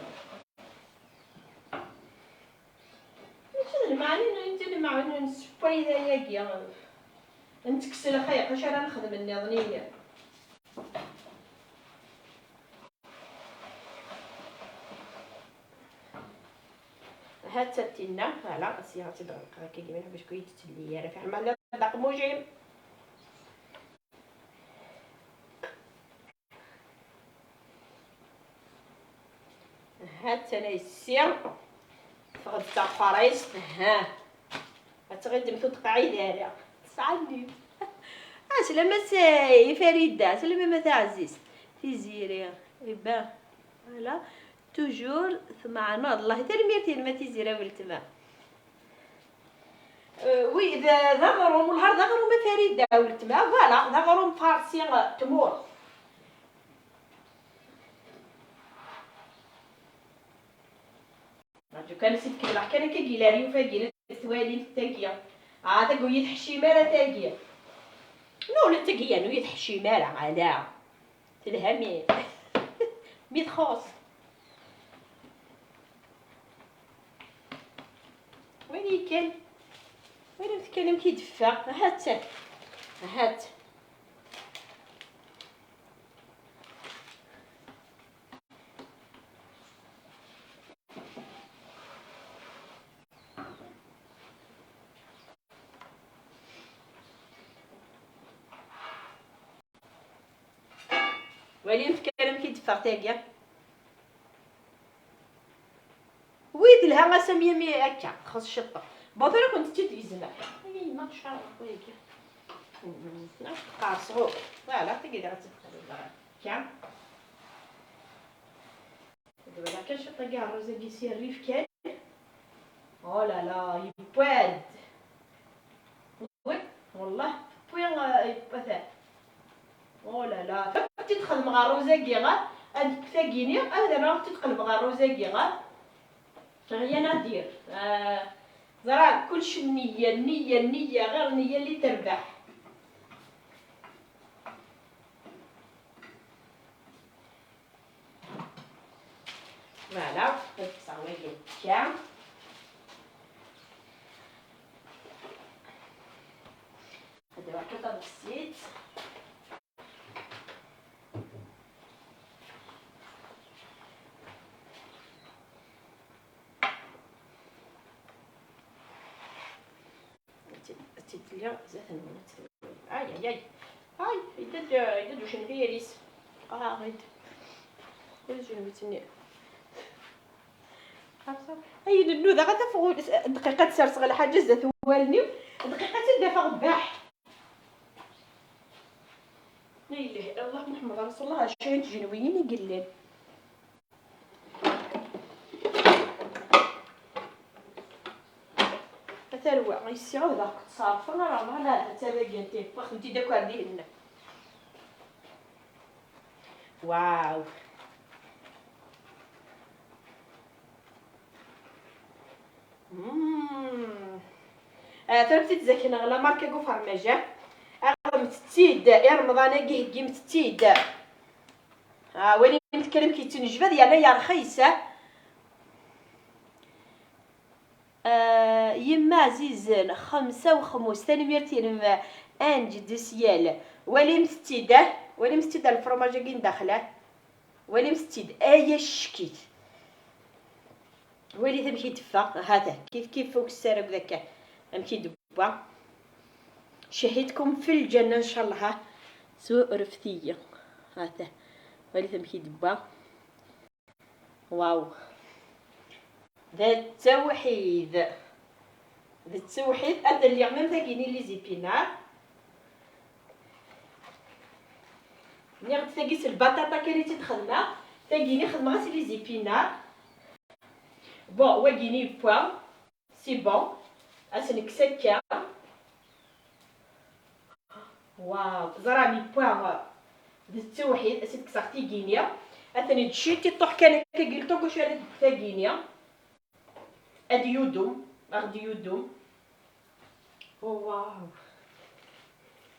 نتكلم مع نسبوي ذا ياكي نتكسل خيق واش انا نخدم النظنيه هاد تتينا فوالا السياره تدغلق هكا كيما باش كويت تلي راه في عمل داق موجيم هاد تنايسير فغد تاع فريس ها غتغدم تقعيد هذا صعدني سلامة ساي فريدة سلامة ما تعزيز تيزيري يبا فوالا توجور ثمعنا الله ترميتين ما تيزيرا ولتما وي ذا غروم والهار ذا غروم فريدة ولتما فوالا ذا غروم فارسي تمور راجو كان سيت كبلا كان كيلاري وفاقيله ثوالي التاقيه عاد قوي تحشي مالا تاقيه نو لا تاقيه نو يتحشي مالا عاد تلهمي ميت خوص وين كان وين نتكلم كيدفع هات وين نتكلم كيدفع تاقيه ويد لها ما سميه مي هكا خاص الشطه بطيره كنت تديزنا اي ما شاء الله ويك قارصو فوالا تقدر تدخل كاع دابا كاين شطه كاع الروزه كيسير الريف كان او لا لا يباد وي والله وين يبث او لا لا تدخل مع الروزه غا هذيك ثاقيني هذا راه تدخل مع الروزه غا غير نادير زرع كلشي النية غير النية اللي تربح فوالا نكسر واجد كاع هذا كده بالزيت. تتليا زيت المونات اي يدد وش نغيريس غيد كل شنو بتني عارفه اي النوذه غتفغ دقيقه تسرسغ على حاجه زات والني دقيقه تدافع باح لا اله الا الله محمد رسول الله شاين جنويين يقلل تروى غيسيو داك صافا راه لا حتى باقي انت فخمتي داك هذه لنا واو تربتي تزكينا غلا ماركه كو فرماجه متتيد يا رمضان كي متتيد ولي نتكلم كي تنجبد يعني يا رخيصه يما عزيزن 55 تنميرتين انج دي سيال ولي مستيده الفرماجه كاين داخله ولي مستيد ايا شكيت ولي تمشي تفا هذا كيف فوق السرب ذاك امشي دبا شهيتكم في الجنه ان شاء الله سوء رفتيه هذا ولي تمشي دبا واو ذا التوحيد هذا اللي عمام تاكيني لي زيبينار ملي غتلاقيت البطاطا كانت تخدمها تاكيني خدمه غير لي زيبينار بون واكيني بوا سي بون اسنك سكا واو زراني بوا ذا التوحيد اسيت كسختي كينيا اثني تشيتي طوح كان كيلتو كوش هذيك تاكينيا ادي يودوم اغدي يودوم واو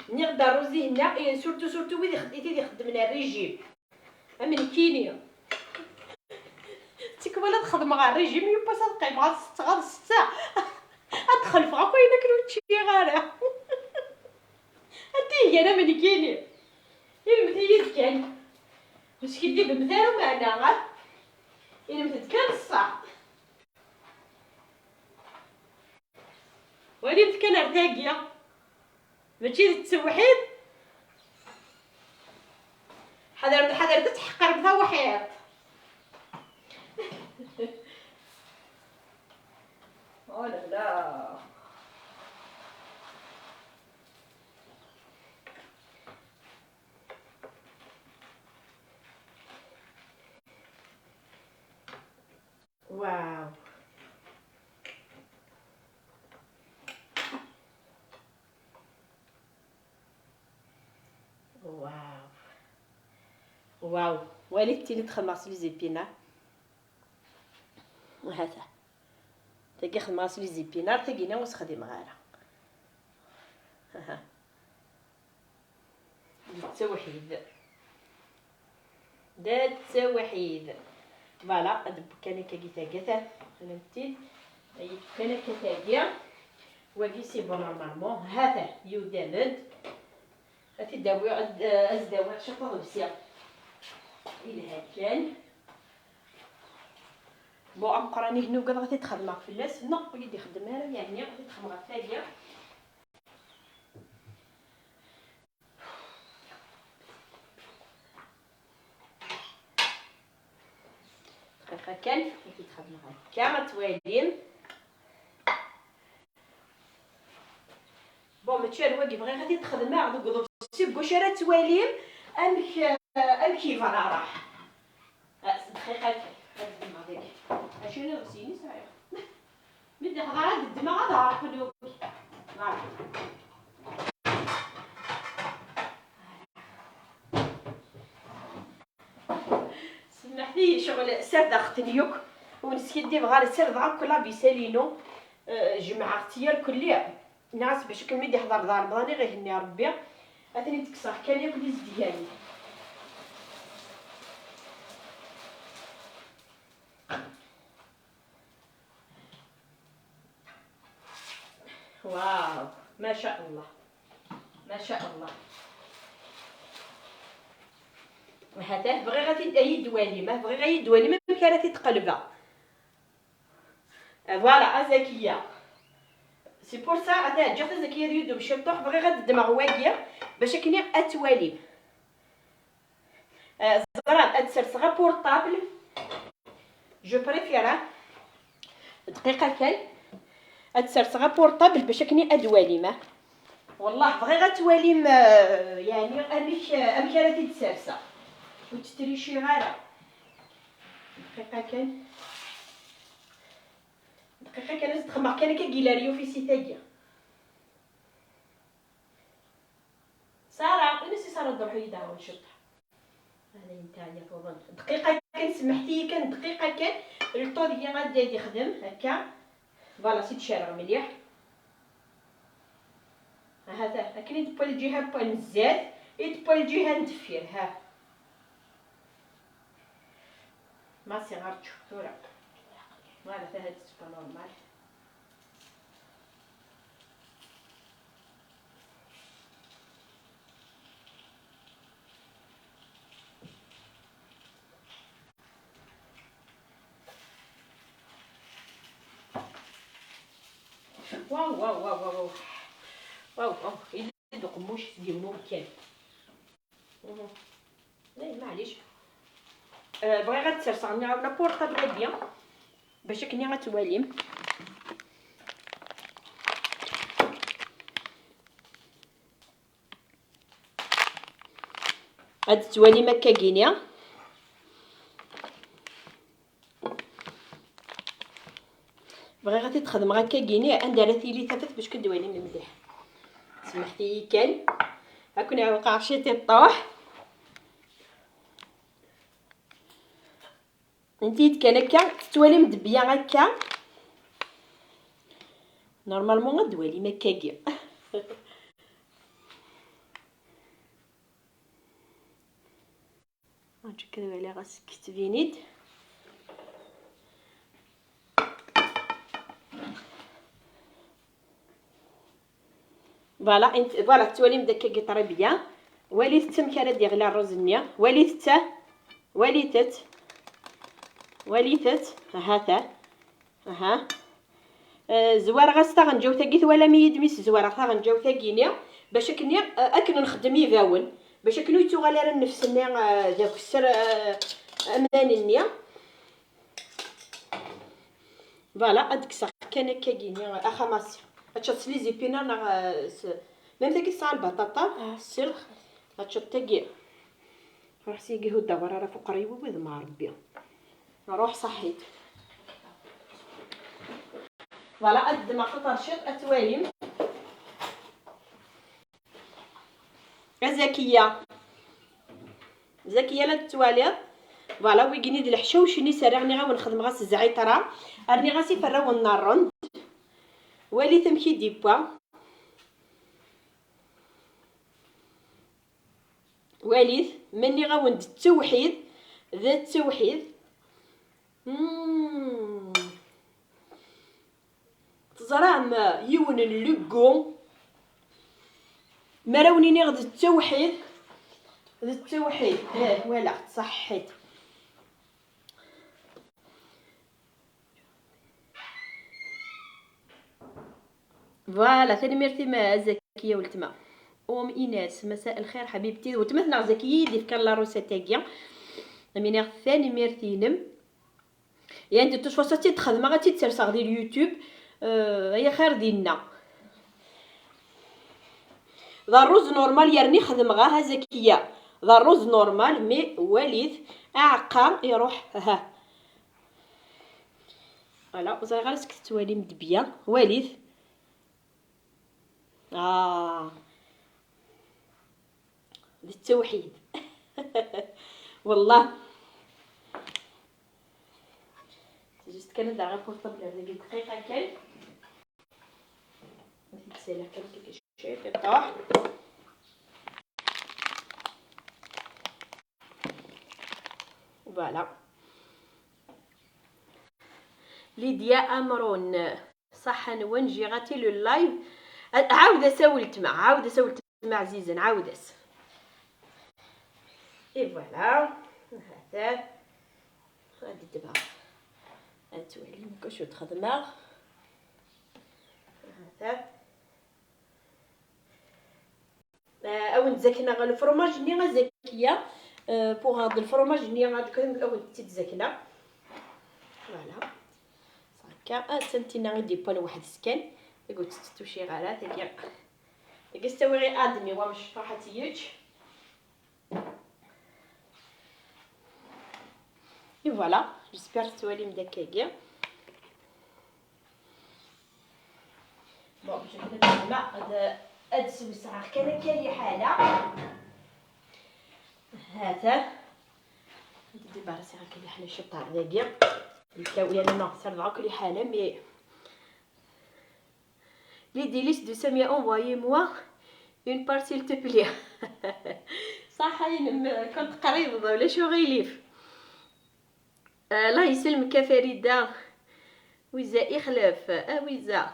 نقدر روزي هنا سورتو ويدي خديتي يخدمنا الريجيم امن كينيا تيك ولا تخدم مع الريجيم يبا صدقي مع 6 غير 6 ادخل فغا كاينه كلوتشي غاره انتي انا من كينيا المثيل كان واش كيدير بمثال معنا غير المثل كان الصح وليت كان ارتاقيه ماشي تسوحيد حذر تتحقر بها وحيط ولا لا واو واو والدتي اللي تخلص لي زيبينار وهذا تاكي خلص لي زيبينار تاكينا وسخدم غاره ها التوحيد دا التوحيد فوالا ادب كان كيتاكاتا فهمتي اي كان كتاكيا واقي سي بون نورمالمون هذا يودمد هاتي داوي ازداوي شطه بسيا إلى كان بو أمقراني هنو قد غادي تخدم في اللاس نو يدي يخدمها يعني غادي تخدم غا ثانيه دقيقه كان غادي تخدم هكا متوالين بون متشال واقف غير غادي تخدمها غادي تقدر تسيب كوشاره توالين امشي فانا راح دقيقه غادي نعطيك اشنو غسيني صحيح بدي حضرات الدماغ ظهر كله سمحتي شغل سرد اختنيوك ونسكي بغا سرد غا كلها بيسالينو جمع اختيار كليه ناس باش كل ميدي يحضر دار رمضان غير هني ربي اثني تكسر كان ياكل يزدياني ما شاء الله ما شاء الله. هذا بغي غادي يدوالي، ما بغي غير يدوالي ما يمكن راه تتقلبها. فوالا زكيه سي بور سا هذا جات زكيه يدو بالشطوح بغي غادي الدماغ واقيه باش كني اتوالي. زران اتسرسغا بورطابل جو بريفير دقيقه كان اتسرسغا بورطابل باش كني ادوالي ما والله بغي غتوالي يعني امك راه تتسرسا وتشري شي غاره. دقيقه كان لازم تخمر كان كيلاريو في سيتاكيا ساره انا سي ساره نروحو يداو نشطح هذا نتايا فوضى. دقيقه كان سمحتي كان دقيقه كان الطو ديالي غادي يخدم هكا فوالا سي تشارغ مليح. هذا كاين دبا الجهه بوان الزيت يدبا الجهه ندفير ها ما سي غير تشوفوها فوالا حتى هاد السبا نورمال. واو واو واو واو واو واو يدو قموش ديالو كان لا معليش. بغي غتسرسعني على بورطابل بيان باش كني غتوالي. هاد توالي مكاكينيا بغي غادي تخدم هكا كينيا اندار ثيلي تفت باش كدوالي من مليح. سمحتي كان هاكون وقع شي طوح انتي كان هكا تتوالي مدبيه هكا نورمالمون غدوالي مكاكيا. هاجي كدوالي غاسكت فينيد فوالا انت فوالا توالي مدكاكي طريبيا وليت تم كرا ديال الرز النيا وليت وليتت هاتا ها زوار غاستا غنجاو تاكيت ولا ميد ميس زوار غا غنجاو تاكينيا باش كني اكن نخدم يفاون باش كنو يتوغالي راه نفس النيا داك السر امنان النيا فوالا هاديك الساعه كان كاكينيا اخماسي هاتشات لي زيبينا ميم تاكي الساعه البطاطا السلخ هاتشات تاكي روح سيقي هو الدوار راه فوق قريب وبيض مع ربي نروح صحيت فوالا قد ما قطر شيط اتواليم زكيه لا التواليط فوالا ويكني د الحشوش ني سرغني غا ونخدم غاس الزعيطره راني غاسي فراو النار ولي تمكي ديبوا وليث مني غاوند التوحيد ذا التوحيد تزرام يون اللقو مراوني غد التوحيد ذا التوحيد ولا صحيت فوالا ثاني ميرتي ما زكيه ولتما ايناس مساء الخير حبيبتي وتمثنا زكيه ديف كان لا روسيتاكيا امينير ثاني ميرتينم يعني انت توصلتي تخدم غاتي تسرسغ ديال اليوتيوب هي خير ديالنا ذا الرز نورمال يرني خدم غاها زكيه ذا الرز نورمال مي وليد اعقا يروح ها فوالا وزي غير سكت توالي مدبيه وليد للتوحيد والله جست كانت غير بورطابل هذا دقيقه كان ما تنسالها كان كيشي طاح فوالا ليديا امرون صح نونجي غاتي لو لايف عاود سولت مع عزيزه، نعاود اي فوالا. هذا غادي دابا غتولي مكاش تخدمه. هذا او نتزكنا غا الفرماج ني غزكيه بوغ هاد الفرماج ني غادي الاول تتزكنا فوالا هكا. سنتينا غادي بان واحد سكان قلت تتوشي غالا تاكي استوي غير ادمي واش راحتيج اي فوالا. جيسبر توالي مدكاكيا بون جو نتعلم هاد السويسه كاين حاله. هذا دابا راسي كاين حاله شطار داكيا الكاويه انا سرعه كل حاله مي لي ديليس دو ساميه انفوايي موا اون بارتي te plaît. صح كنت قريضه ولا شو غيليف. الله يسلمك فريده ويزا اخلاف ويزا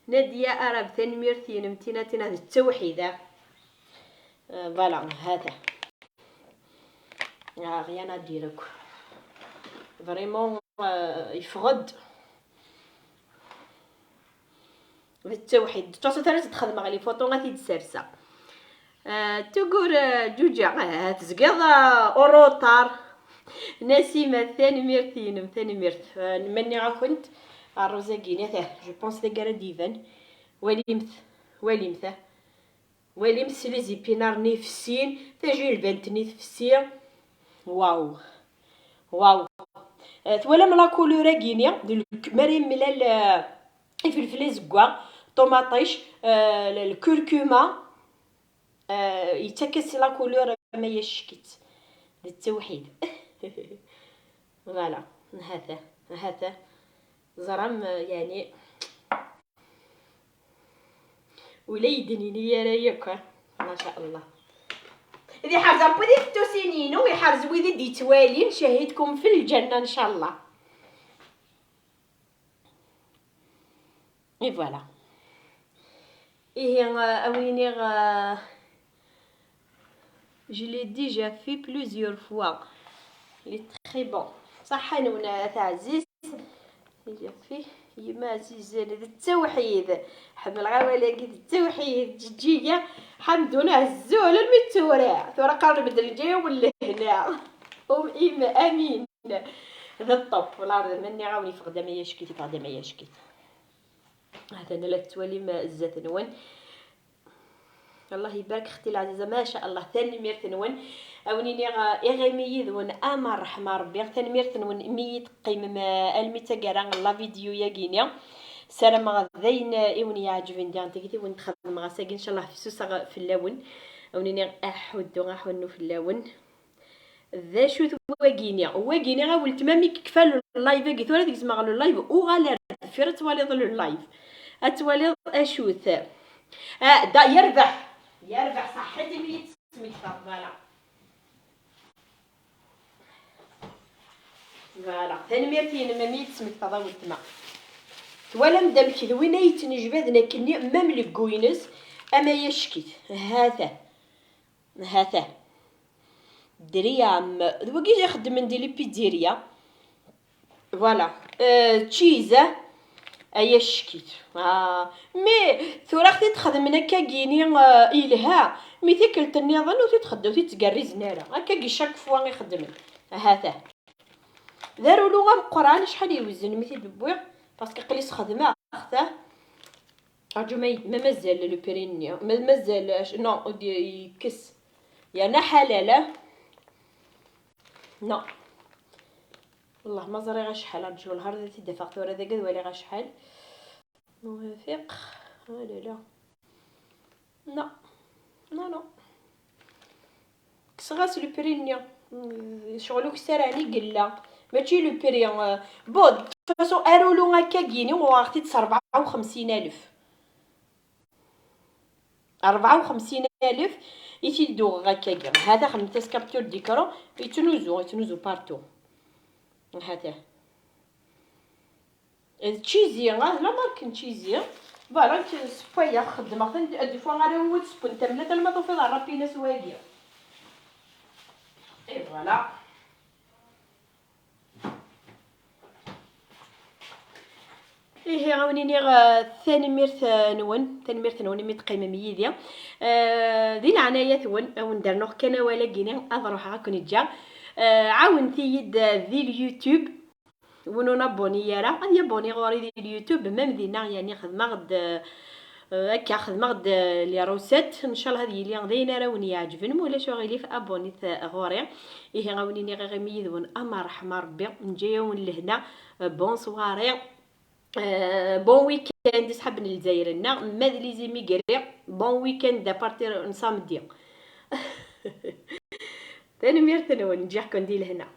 ناديه اراب ثاني ميرثين متيناتين هذه التوحيده فوالا. هذا rien à dire quoi. Vraiment يفقد بالتوحيد تصوت ثلاثه تخدم على فوطو غادي تسرسا تقول جوجا تزقض اوروطار نسيمه ثاني ميرث نمني غا كنت الروزاكيني جو بونس دي غرا ديفان وليمث لي زيبينار نفسين تجي البنت نفسيه واو تولا من لا كولور كينيا مريم ملال الفلفل زكوا طوماطيش الكركمه يتكس لا كولور ما يشكيت للتوحيد. فوالا هذا زرم يعني وليدني ليا رايك ما شاء الله. ذي حارزه بديت توسينينو ويحرز ويدي ديتوالي نشاهدكم في الجنه ان شاء الله. اي فوالا ايه اويني je l'ai déjà fait plusieurs fois. Il est très bon. صح نونا تاع عزيز هي فيه يما عزيز التوحيد حمل غاولاكي التوحيد جيجيه حمدونا الزول المتورع ثورة قرب الدرجه ولا هنا ام امين هذا الطب والله مني عاوني فقد ما يشكي فقد ما يشكي. هذا انا لا توالي ما الزات نون الله يبارك اختي العزيزه ما شاء الله ثاني ميرت نون اونيني اغمي ذون امر رحمه ربي ثاني ميرت نون ميت قيم ما الميتا كرا لا فيديو يا كينيا سلام غذين اوني عجبني ديانتيكي وين تخدم مع ساكن ان شاء الله في سوسه في اللون اونيني احودو في اللون ذا شو واكينيا غاولت مامي كفال اللايف كي ثورا ديك زعما غالو اللايف او غالا فيرت توالي ظل اللايف اتوالي اشوث دا يربح صحتي ميت سميت فوالا ثاني ميرتين ما ميت سميت تضاولت ما ولا مدام كذا وين يتنجبدنا كني مام لكوينس اما يشكيت هذا دريام دوكي يخدم ندير لي بيتزيريا فوالا تشيزه ايا شكيت مي ثورا اختي تخدم هكا كيني الها مي ثيكلت النظام وتتخدم تتقري زناره هكا كي شاك فوا يخدم. هذا داروا لغه القران شحال يوزن ميتي بويا باسكو قليس خدمه اخته ارجو ما مازال لو بيرينيا مازال نو يكس يعني حلاله نو والله ما زري غا شحال رجل الهار تدفع ثورا ذاك ولي غا شحال موافق لا لا كسغاس لو بيرينيا شغلو كسراني قلا ماشي لو بيريان بود فاسو ارولو هكا كيني وغاختي 54,000 يتيدو هكا كاع. هذا خدمت سكابتور ديكرو يتنوزو بارتو. هذا تشيزي لا مارك تشيزي فوالا انت سبايا خدمه دي فوا غير هو تسبون تملا تما توفي رابينا سواقيه اي فوالا. ايه عاونيني ثاني ميرث نون مي تقيمه ميديا ذي العناية ثون او ندير نوخ كان ولا كينا اضروح هاكون جا عاونتي يد ذي اليوتيوب ونو نابوني يرا غادي يابوني غوري ذي اليوتيوب ميم دينا يعني خدمه غد هكا خدمه غد لي روسيت ان شاء الله هذه اللي غادينا راوني يعجبن ولا شو غيلي في ابوني غوري ايه عاونيني غير ميدون اما رحمه ربي نجيو لهنا بون سواري بون ويكاند صحاب الجزائر لنا ماد لي زيمي كري بون ويكاند بارتير نصامدي تاني ميرتنا نجي حكون دي لهنا.